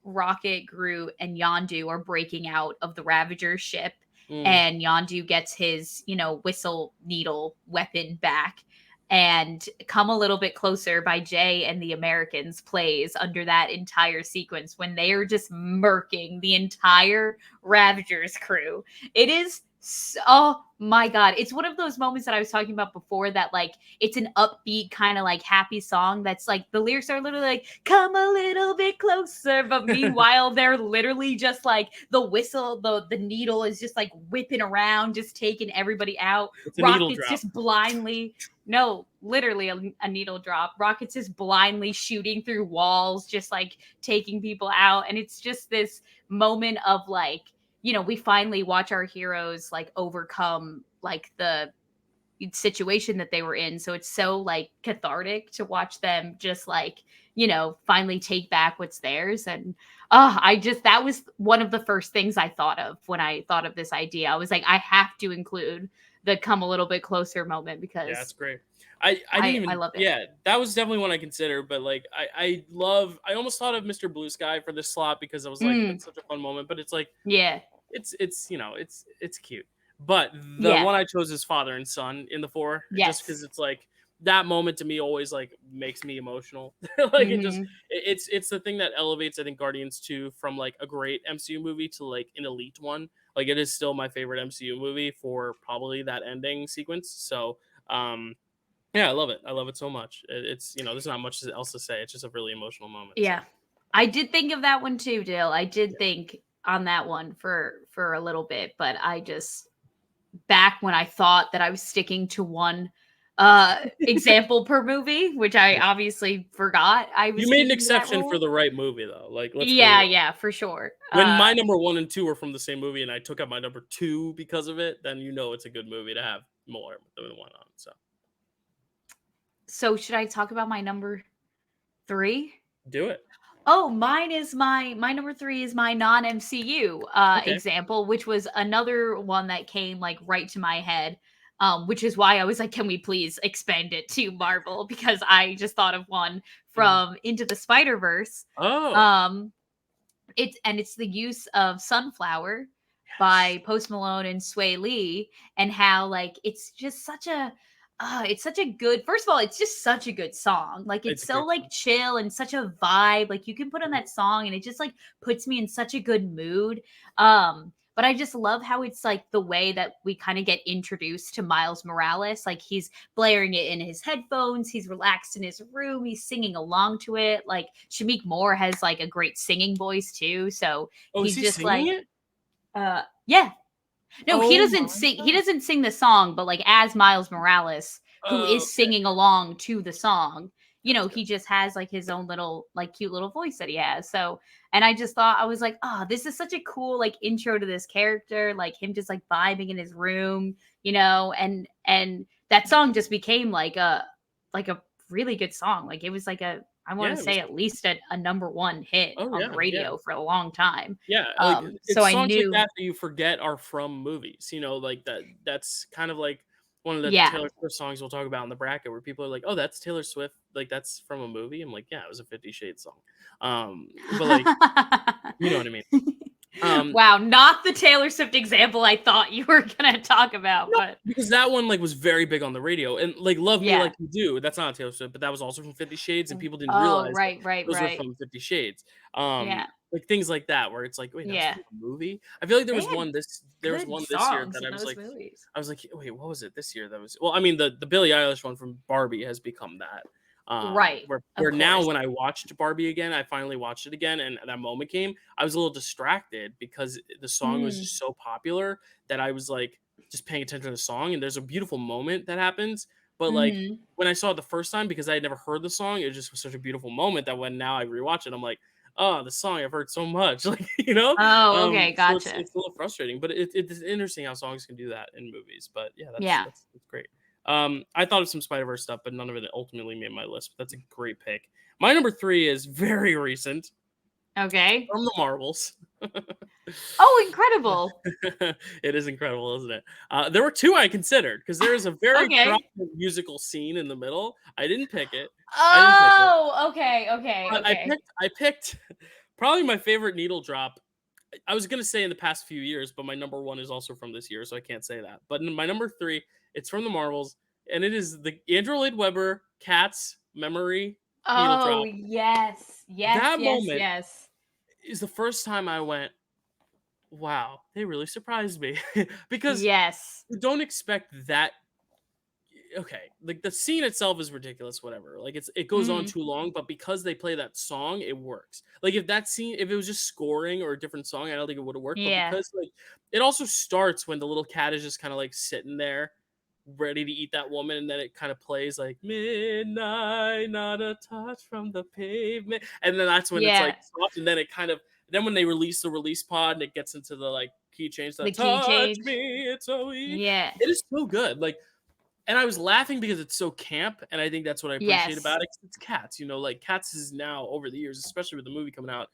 Rocket, Groot, and Yondu are breaking out of the Ravager ship, and Yondu gets his, whistle needle weapon back. and Come a Little Bit Closer by Jay and the Americans plays under that entire sequence when they are just murking the entire Ravagers crew. It is oh my god, it's one of those moments that I was talking about before, that like it's an upbeat kind of like happy song that's like the lyrics are literally like come a little bit closer, but meanwhile they're literally just like the whistle, the needle is just like whipping around, just taking everybody out. It's a needle Rockets drop. just blindly, no, literally a needle drop. Rockets just blindly shooting through walls, just like taking people out. And it's just this moment of like, you know, we finally watch our heroes like overcome like the situation that they were in. So it's so like cathartic to watch them just like, you know, finally take back what's theirs. And I just, that was one of the first things I thought of when I thought of this idea. I was like, I have to include the Come a Little Bit Closer moment Yeah, that's because great. I didn't I even, love it. yeah, that was definitely one I considered, but like I almost thought of Mr. Blue Sky for this slot because I was like, Mm, that's such a fun moment, but it's like yeah. it's you know, it's cute. But the Yeah. one I chose is Father and Son in the 4, just because Yes. it's like that moment to me always like makes me emotional. Like Hmm. it's the thing that elevates I think Guardians 2 from like a great MCU movie to like an elite one. Like it is still my favorite MCU movie for probably that ending sequence. So yeah, I love it. I love it so much. It's you know, there's not much else to say. It's just a really emotional moment. So Yeah. I did think of that one too, Dale. I did yeah. think on that one for a little bit, but I just, back when I thought that I was sticking to one example per movie, which I obviously forgot I You was made an keeping to that exception for rule. the right movie though. Like let's be Yeah, real. yeah, for sure. When my number 1 and 2 were from the same movie and I took out my number 2 because of it, then you know it's a good movie to have more than one on. So So should I talk about my number 3? do it. Oh, mine is my number 3 is my non-MCU Okay. example, which was another one that came like right to my head. Which is why I was like, can we please expand it to Marvel? Because I just thought of one Mhm. from Into the Spider-Verse. Oh, Um, it's the use of Sunflower yes. by Post Malone and Sway Lee, and how like it's such a good, first of all, it's just such a good song. Like It's it's a so great like song. chill and such a vibe. Like you can put on that song and it just like puts me in such a good mood. But I just love how it's like the way that we kind of get introduced to Miles Morales. Like he's blaring it in his headphones, he's relaxed in his room, he's singing along to it. Like Shamik Moore has like a great singing voice too. So Oh, is he's he just singing like, it? yeah, no, he Oh doesn't my sing. He god. doesn't sing the song, but like as Miles Morales, who Oh, is okay. singing along to the song, you That's know, good. he just has like his own little like cute little voice that he has. So, and I just thought, I was like, oh, this is such a cool like intro to this character, like him just like vibing in his room, you know, and that song just became like a really good song. Like it was like a, I want Yeah, to it say was. at least a number one hit Oh on the yeah, yeah. radio for a long time. Yeah, like, So it's I songs like knew, that that you forget are from movies, you know, like, that's kind of like one of the yeah. Taylor Swift songs we'll talk about in the bracket where people are like, "Oh, that's Taylor Swift, like, that's from a movie?" I'm like, "Yeah, it was a 50 Shades song." But, like, you know what I mean? Um Wow, not the Taylor Swift example I thought you were gonna talk about, No, but because that one, like, was very big on the radio, and, like, "Love Me yeah. Like You Do," that's not Taylor Swift, but that was also from 50 Shades, and people didn't Oh, realize that right, right, those were right. from 50 Shades. Yeah, Like, things like that where it's like, "Wait, that was yeah. from a movie?" I feel like They had there was good one this year songs that in those movies. I was like, "Wait, what was it this year that was" well, I mean, the Billie Eilish one from Barbie has become that, Right, where of now course. when I watched Barbie again, I finally watched it again, and that moment came, I was a little distracted because the song was Mm, just so popular that I was, like, just paying attention to the song, and there's a beautiful moment that happens, but, like, mhm. when I saw it the first time, because I had never heard the song, it just was such a beautiful moment that when now I rewatch it, I'm like, "Oh, the song I've heard so much," like, you know? Oh, okay, So gotcha. it's a little frustrating, but it's interesting how songs can do that in movies, but yeah, Yeah. that's great. I thought of some Spider-Verse stuff, but none of it ultimately made my list, but that's a great pick. My number 3 is very recent, Okay. from the Marvels. Oh, incredible. It is incredible, isn't it? There were 2 I considered because there is a very Okay. prominent musical scene in the middle. I didn't pick it. I didn't pick it, Oh, okay, okay, but okay. I picked probably my favorite needle drop. I was gonna say in the past few years, but my number 1 is also from this year, so I can't say that. But my number 3, it's from the Marvels. and it is the Andrew Lloyd Webber Cats Memory Needle Oh, Drop. yes. Yes, That yes, moment yes. is the first time I went, wow, they really surprised me. Because Yes. you don't expect that. Okay, like the scene itself is ridiculous, whatever. Like it goes on Mhm. too long, but because they play that song, it works. Like if that scene, if it was just scoring or a different song, I don't think it would have worked. But Yeah. because like it also starts when the little cat is just kind of like sitting there, ready to eat that woman, and then it kind of plays like midnight, not a touch from the pavement, and then that's when it's Yeah. like soft, and then it kind of then when they release the release pod and it gets into the like key change, The that key touch change. me, it's so easy. Yeah. It is so good. Like and I was laughing because it's so camp, and I think that's what I appreciate Yes. about it. It's Cats, you know, like Cats is now over the years, especially with the movie coming out,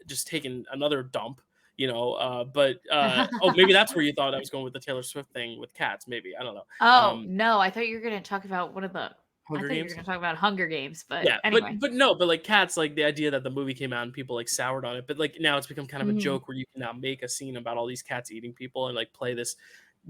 just taking another dump, you know. Oh, maybe that's where you thought I was going with the Taylor Swift thing with Cats. Maybe I don't know. Oh, no, I thought you were gonna talk about I Hunger thought you were Games. gonna talk about Hunger Games, but Yeah, anyway. but no, but like Cats, like the idea that the movie came out and people like soured on it, but like now it's become kind of a Mhm. joke where you can now make a scene about all these cats eating people and like play this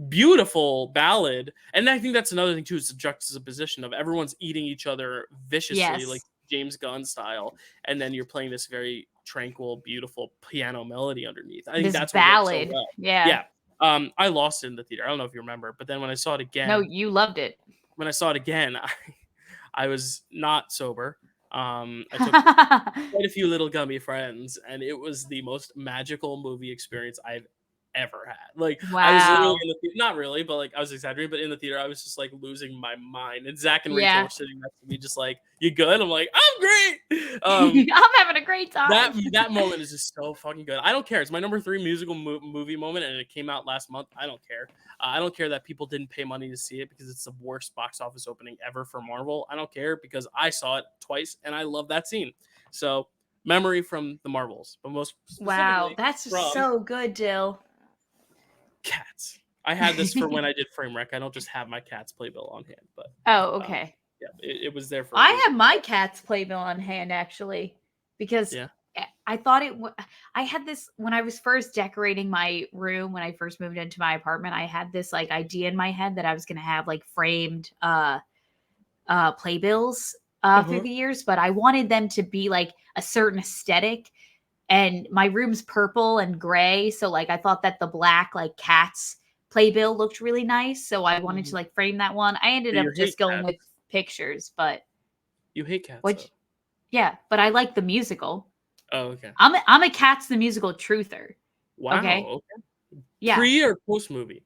beautiful ballad. And I think that's another thing too, is the juxtaposition of everyone's eating each other viciously, like Yes. James Gunn style, and then you're playing this very tranquil, beautiful piano melody underneath. I think This that's what works so ballad. well. Yeah. Yeah. I lost it in the theater. I don't know if you remember, but then when I saw it No, again, you loved it. I was not sober. I took quite a few little gummy friends, and it was the most magical movie experience I've ever had. Like I was literally Wow. in the not really, but like I was exaggerating, but in the theater I was just like losing my mind. And Zach and Rachel Yeah. were sitting next to me, just like, "You good?" I'm like, "I'm great." I'm having a great That time. that moment is just so fucking good. I don't care. It's my number 3 musical movie moment, and it came out last month. I don't care. I don't care that people didn't pay money to see it because it's the worst box office opening ever for Marvel. I don't care because I saw it twice and I love that scene. So, memory from the Marvels, but most Wow, specifically that's just from so good, Dill. Cats. I had this for when I did frame rec. I don't just have my Cats playbill on hand, but Oh, um, okay. yeah, it was there for a I reason. have my cat's playbill on hand actually because Yeah. I thought I had this when I was first decorating my room when I first moved into my apartment. I had this like idea in my head that I was going to have like framed playbills through Uh-huh. the years, but I wanted them to be like a certain aesthetic. And my room's purple and gray, so like I thought that the black like cats playbill looked really nice, so I wanted to Mhm. like frame that one. I ended But you up hate just going with cats. pictures, but You hate cats though. which yeah, but I like the musical. Oh, okay. I'm a Cats the musical truther. Okay, Wow. yeah. Pre or post movie?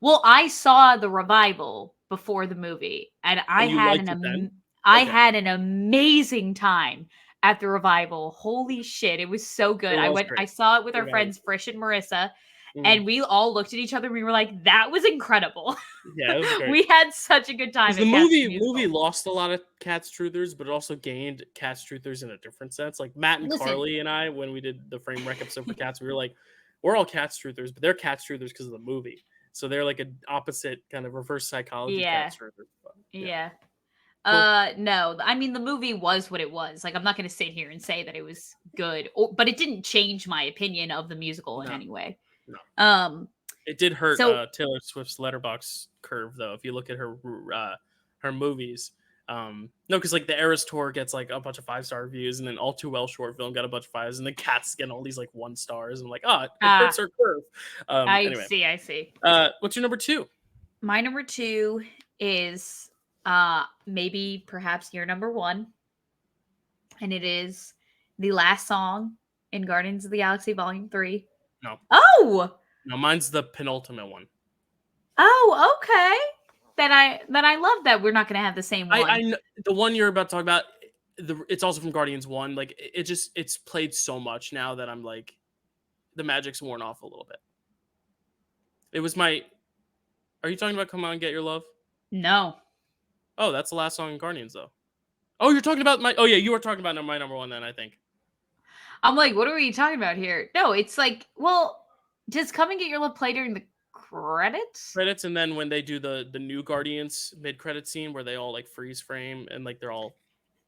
Well, I saw the revival before the movie, and And you liked it then? I Okay. had an amazing time at the revival. Holy shit, it was so good. It was I great. saw it with The our revival was friends Frisch and Marissa, great. Mhm. and we all looked at each other and we were like, "That was incredible." Yeah, it was great. We had such a good time Because the at Cats the movie musical. lost a lot of Cats truthers, but it also gained Cats truthers in a different sense. Like Matt and Listen, Carly and I, when we did the frame rec episode for Cats, we were like, we're all Cats truthers, but they're Cats truthers because of the movie. So they're like an opposite kind of reverse psychology yeah, Cats truthers. But yeah, yeah. cool. No, I mean the movie was what it was. Like I'm not going to sit here and say that it was good, but it didn't change my opinion of the musical in No, any way. no. Um, It did hurt so Taylor Swift's letterbox curve though. If you look at her movies, no, because like the Eras tour gets like a bunch of 5-star reviews, and then All Too Well short film got a bunch of 5s, and the Cats getting all these like 1 stars. And I'm like, oh, it uh hurts her curve. I Anyway, see, I see. what's your number 2? My number 2 is maybe perhaps your number 1, and it is the last song in Guardians of the Galaxy Volume 3. No, Oh! no, mine's the penultimate one. Oh, okay. Then I love that we're not going to have the same one. The one you're about to talk about. It's also from Guardians 1. Like it's played so much now that I'm like the magic's worn off a little bit. It was my. Are you talking about Come On Get Your Love? No. Oh, that's the last song in Guardians, though. Oh, you're talking about my. Oh yeah, you were talking about my number 1 then. I think. I'm like, what are we talking about here? No, it's like, well, does Come and Get Your Love play during the credits? Credits, and then when they do the new Guardians mid credit scene where they all like freeze frame and like they're all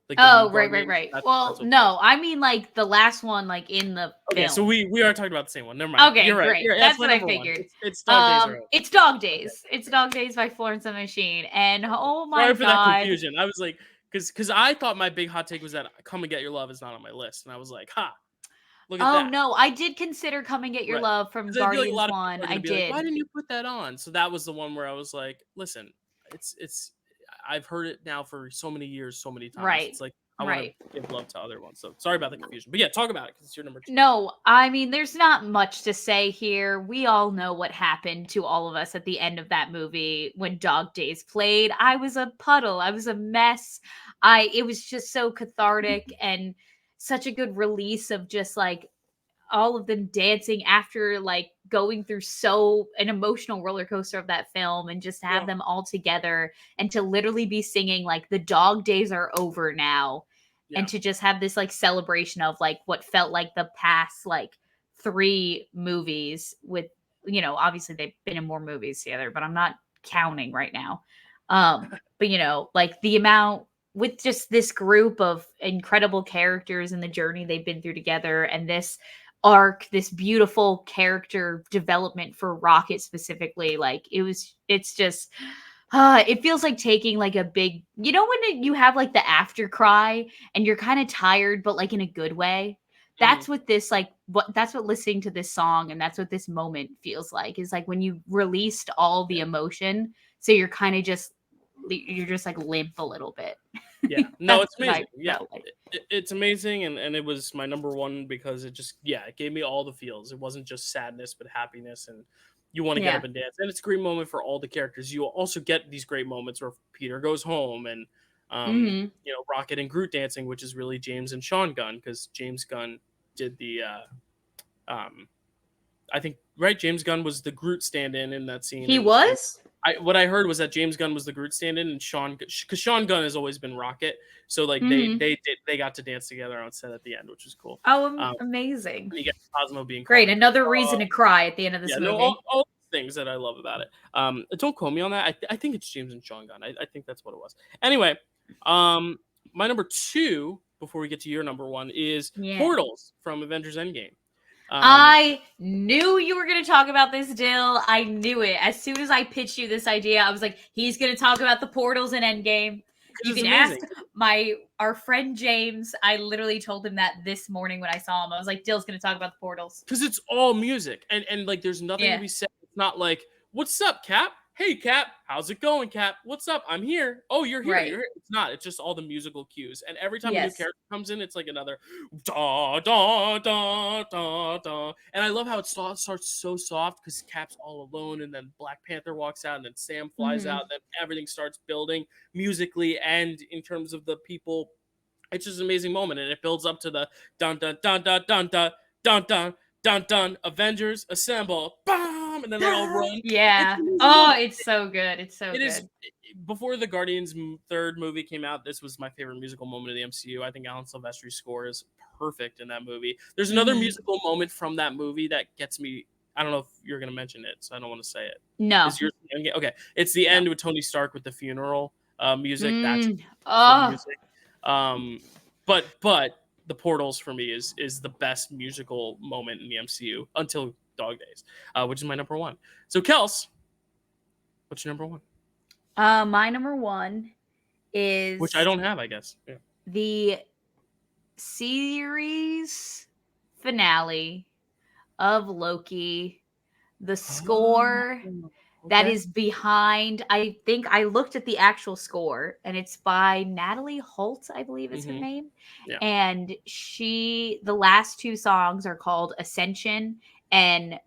like the new Oh, right, right, Guardians. right. That's Well, what that is. no, I mean like the last one, like in the Okay, so film. we are talking about the same one. Never mind. Okay, You're right. great. That's That's my what I number one. figured. It's Dog Days Are Over. It's Yeah. Dog Okay. Days. It's Dog Days by Florence and the Machine. And Okay. oh my Sorry for that god. confusion. I was like, because I thought my big hot take was that Come and Get Your Love is not on my list, and I was like, ha, look at Oh that. no, I did consider Come and Get Your Right. Love from Because I feel like a Guardians lot of people 1. are I gonna be like, "Why did. didn't you put that on?" So that was the one where I was like, "Listen, it's I've heard it now for so many years, so many times. Right. It's like I want to Right. give love to other ones." So sorry about the confusion, but yeah, talk about it because it's your number two. No, I mean, there's not much to say here. We all know what happened to all of us at the end of that movie when Dog Days played. I was a puddle. I was a mess. It was just so cathartic and such a good release of just like all of them dancing after like going through so an emotional roller coaster of that film and just have Yeah, them all together and to literally be singing like the dog days are over now and yeah, to just have this like celebration of like what felt like the past like 3 movies with obviously they've been in more movies together but I'm not counting right now. But like the amount with just this group of incredible characters and the journey they've been through together and this arc, this beautiful character development for Rocket specifically. Like it's just, it feels like taking like a big, when you have like the after cry and you're kind of tired, but like in a good way. mhm, That's what this like. That's what listening to this song and that's what this moment feels like. Is like when you released all the yeah, emotion, so you're just like limp a little bit. yeah. No, That's it's what I amazing. Yeah, felt like. it's amazing, and it was my number one because it gave me all the feels. It wasn't just sadness, but happiness, and you want to get Yeah. up and dance. And it's a great moment for all the characters. You also get these great moments where Peter goes home and Hmm. Rocket and Groot dancing, which is really James and Sean Gunn because James Gunn did the um I think right James Gunn was the Groot stand-in in that scene, He and was. what I heard was that James Gunn was the Groot stand-in, and Sean because Sean Gunn has always been Rocket, so like Hmm. they got to dance together on set at the end, which was cool. Oh, Um, amazing. and you get Cosmo being Great. called a Another reason to cry at the end of this yeah, no, all, movie. all the things that I love about it. Don't quote me on that. I think it's James and Sean Gunn. I think that's what it was. Anyway, um, my number two before we get to your number one is Yeah. Portals from Avengers Endgame. Um, I knew you were going to talk about this, Dill. I knew it. As soon as I pitched you this idea, I was like, he's going to talk about the portals in Endgame. because You it's can ask amazing. our friend James. I literally told him that this morning when I saw him. I was like, Dill's going to talk about the portals. Because it's all music and like there's nothing to Yeah. be said. It's not like, what's up, Cap? Hey, Cap, how's it going, Cap? What's up? I'm here. Oh, you're here. Right. You're here. It's not. It's just all the musical cues. And every time a new Yes. character comes in, it's like another da da da da da. And I love how it starts so soft because Cap's all alone, and then Black Panther walks out, and then Sam flies Hmm. out, and then everything starts building musically and in terms of the people. It's just an amazing moment, and it builds up to the dun dun dun dun dun dun dun dun dun dun. Avengers assemble, bam, and then they all run. It's Yeah. an amazing Oh, moment. it's so good. It's so It is good. before the Guardians third movie came out. This was my favorite musical moment of the MCU. I think Alan Silvestri's score is perfect in that movie. There's another Hmm. musical moment from that movie that gets me. I don't know if you're gonna mention it, so I don't want to say it. No. Is yours okay? It's the No. end with Tony Stark with the funeral music. That's Mm. beautiful Oh, music. Um, but the portals for me is the best musical moment in the MCU until Dog Days, which is my number one. So Kels, what's your number one? my number one Which I is don't have, I guess. Yeah. the series finale of Loki, the score Oh, that okay. is behind. I think I looked at the actual score and it's by Natalie Holt, I believe is her Hmm. name. Yeah. And the last 2 songs are called Ascension and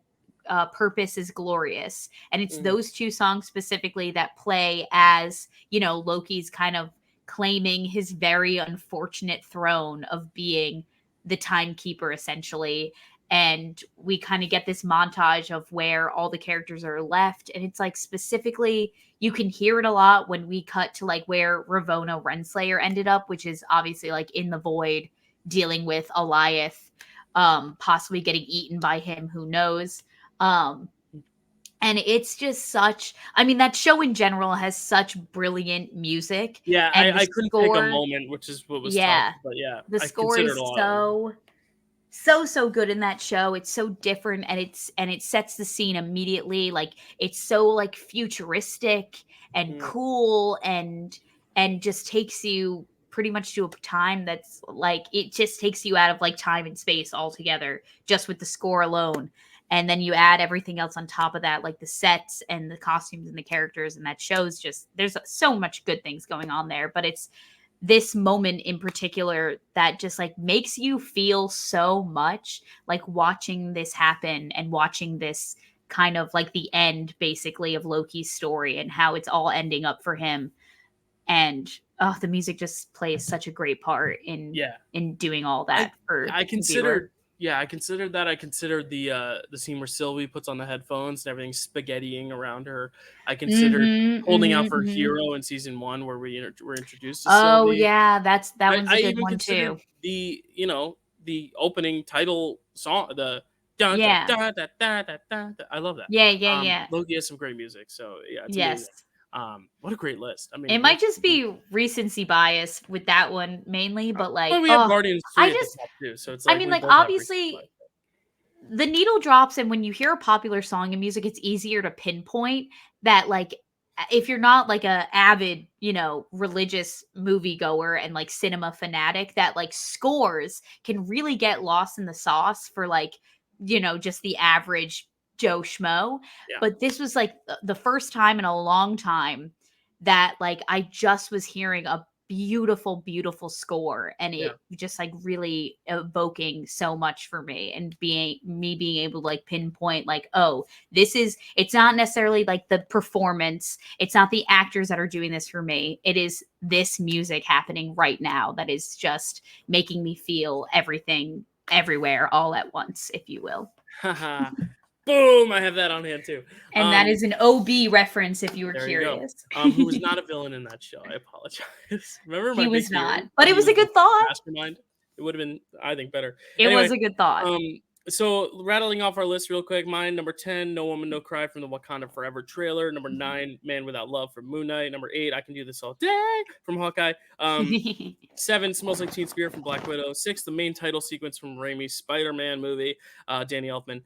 Purpose is Glorious. And it's Hmm. those 2 songs specifically that play as, Loki's kind of claiming his very unfortunate throne of being the timekeeper, essentially. And we kind of get this montage of where all the characters are left. And it's like specifically, you can hear it a lot when we cut to like where Ravonna Renslayer ended up, which is obviously like in the void dealing with Eliath, possibly getting eaten by him, who knows. Um, And it's just such, I mean, that show in general has such brilliant music, Yeah, and the I couldn't pick a score, moment, which is what was tough. yeah, But yeah, the I score considered is a lot of them. so good in that show. It's so different, and it sets the scene immediately. Like, it's so like futuristic and Mm, cool, and just takes you pretty much to a time that's like, it just takes you out of like time and space altogether just with the score alone. And then you add everything else on top of that, like the sets and the costumes and the characters, and that shows just, there's so much good things going on there. But it's this moment in particular that just like makes you feel so much, like watching this happen and watching this kind of like the end basically of Loki's story and how it's all ending up for him. And oh, the music just plays such a great part yeah. in doing all I that for I the viewer. considered yeah, I considered that. I considered the scene where Sylvie puts on the headphones and everything's spaghettiing around her. I considered Mhm, holding out mhm, for mhm. Hero in season 1 where were introduced to Oh Sylvie. yeah, that one's I a good even one considered too. the opening title song, the da da Yeah. da da da da da. I love that. Yeah, yeah, yeah. Loki has some great music, so yeah, it's amazing. Yes. What a great list. I It mean, might just be recency bias with that one mainly, but well, like, we have oh, Guardians I 3 at the just, top too, so it's I like mean, we like, both have recency obviously bias. the needle drops, and when you hear a popular song in music, it's easier to pinpoint that, like, if you're not like a avid, religious moviegoer and like cinema fanatic, that like scores can really get lost in the sauce for like, just the average Joe Schmo. Yeah, But this was like the first time in a long time that like I just was hearing a beautiful, beautiful score, and yeah. it just like really evoking so much for me, and being able to like pinpoint like, oh, it's not necessarily like the performance, it's not the actors that are doing this for me, it is this music happening right now that is just making me feel everything everywhere all at once, if you will. Haha. Boom! I have that on hand too. And that is an OB reference if you were There you go. curious. Who was not a villain in that show? I apologize. Remember He my big was not, theory but that it he was a was the good thought. mastermind? It would have been, I think, better. It was Anyway, a good thought. um, so rattling off our list real quick. Mine, number 10, No Woman, No Cry from the Wakanda Forever trailer. Number 9, Man Without Love from Moon Knight. Number 8, I Can Do This All Day from Hawkeye. 7, Smells Like Teen Spirit from Black Widow. 6, the main title sequence from Raimi's Spider-Man movie, Danny Elfman.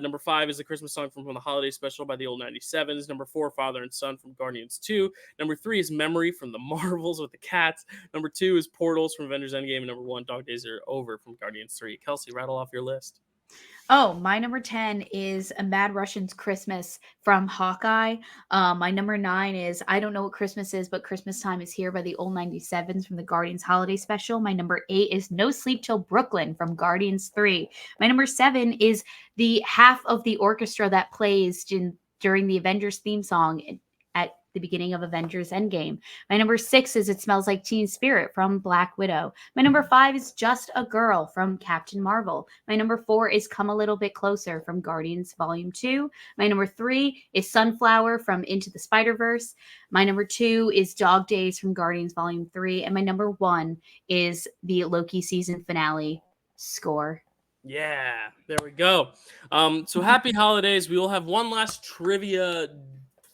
Number 5 is the Christmas song from the holiday special by the old 97s. Number 4, Father and Son from Guardians 2. Number 3 is Memory from the Marvels with the cats. Number 2 is Portals from Avengers Endgame. And number 1, Dog Days Are Over from Guardians 3. Kelsey, rattle off your list. Oh, my number 10 is A Mad Russian's Christmas from Hawkeye. My number 9 is I Don't Know What Christmas Is, but Christmas Time Is Here by the old 97s from the Guardians Holiday Special. My number 8 is No Sleep Till Brooklyn from Guardians 3. My number 7 is the half of the orchestra that plays during the Avengers theme song at the beginning of Avengers Endgame. My number 6 is It Smells Like Teen Spirit from Black Widow. My number 5 is Just a Girl from Captain Marvel. My number 4 is Come a Little Bit Closer from Guardians Volume 2. My number 3 is Sunflower from Into the Spider-Verse. My number 2 is Dog Days from Guardians Volume 3. And my number 1 is the Loki season finale score. Yeah, there we go. So happy holidays. We will have one last trivia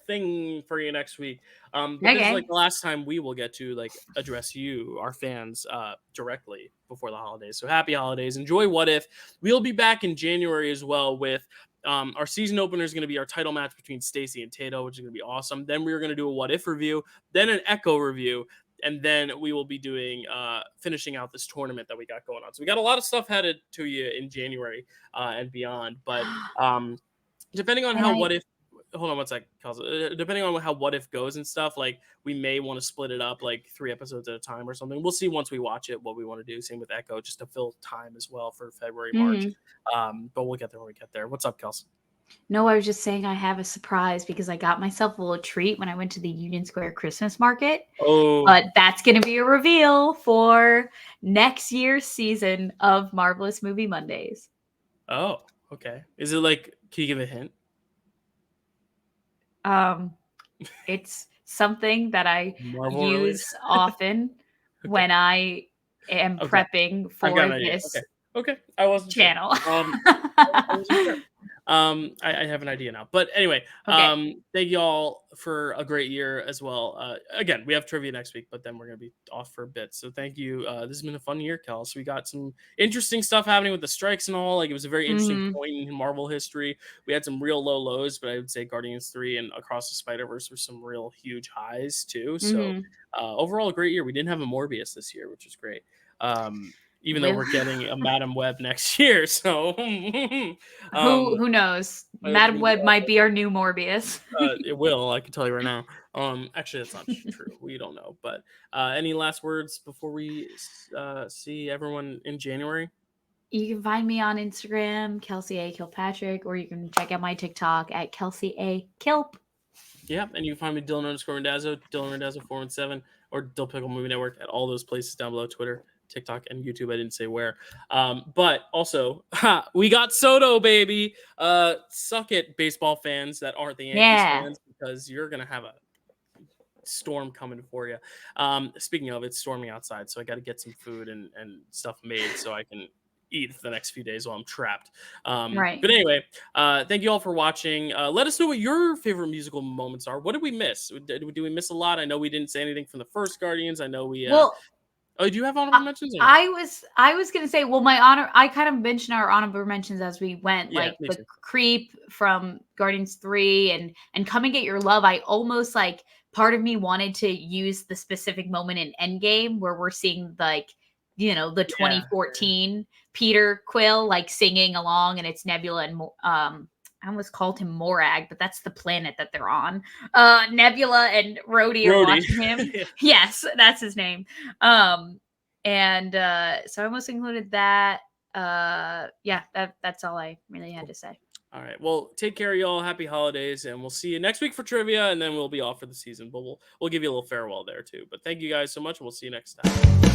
thing for you next week. But this is like Okay. the last time we will get to like address you, our fans, directly before the holidays. So happy holidays. Enjoy What If. We'll be back in January as well with our season opener is going to be our title match between Stacy and Tato, which is going to be awesome. Then we're going to do a What If review, then an Echo review, and then we will be doing finishing out this tournament that we got going on. So we got a lot of stuff headed to you in January and beyond. But depending on And how I What If, hold on one sec, depending on how What If goes and stuff, like we may want to split it up like 3 episodes at a time or something. We'll see once we watch it what we want to do. Same with Echo, just to fill time as well for February, March. Mhm. But we'll get there when we get there. What's up, Kelsey? No, I was just saying I have a surprise because I got myself a little treat when I went to the Union Square Christmas market. Oh, But that's going to be a reveal for next year's season of Marvelous Movie Mondays. oh, okay. Is it like? Can you give a hint? Um, it's something that I Marvel related? use often Okay. when I am Okay. prepping I've got for an idea. this Okay. Okay. I wasn't sure. channel. I wasn't sure. I have an idea now. But anyway, Okay. thank you all for a great year as well. Again, we have trivia next week, but then we're gonna be off for a bit. So thank you. This has been a fun year, Kel. So we got some interesting stuff happening with the strikes and all. Like it was a very interesting Mhm. point in Marvel history. We had some real low lows, but I would say Guardians 3 and Across the Spider-Verse were some real huge highs too. So Mhm. overall a great year. We didn't have a Morbius this year, which is great. Even though Will we're getting a Madam Web next year. So who knows? Madam we Web might be our new Morbius. it will. I can tell you right now. Actually, that's not true. We don't know. But any last words before we see everyone in January? You can find me on Instagram, Kelsey A. Kilpatrick, or you can check out my TikTok at Kelsey A. Kilp. Yeah, and you can find me Dylan_Randazzo, Dylan Randazzo 417, or Dill Pickle Movie Network at all those places down below: Twitter, TikTok, and YouTube. I didn't say where. But also, we got Soto, baby. Suck it, baseball fans that aren't the Yankees Yeah. fans, because you're gonna have a storm coming for you. Speaking of, it's storming outside, so I got to get some food and stuff made so I can eat for the next few days while I'm trapped. Right. But anyway, thank you all for watching. Let us know what your favorite musical moments are. What did we miss? Do we miss a lot? I know we didn't say anything from the first Guardians. I know we. Well, Oh, do you have honorable I mentions or no? I was gonna say, well, my honor I kind of mentioned our honorable mentions as we went, Yeah, like me the too. creep from Guardians 3 and Come and Get Your Love. I almost like part of me wanted to use the specific moment in Endgame where we're seeing like, the Yeah. 2014 Peter Quill like singing along and it's Nebula and I almost called him Morag, but that's the planet that they're on. Nebula and Rhodey are Rhodey. watching him. Yeah. Yes, that's his name. And so I almost included that. Yeah, that's all I really had to say. All right. Well, take care, y'all. Happy holidays, and we'll see you next week for trivia, and then we'll be off for the season. But we'll give you a little farewell there too. But thank you guys so much. We'll see you next time.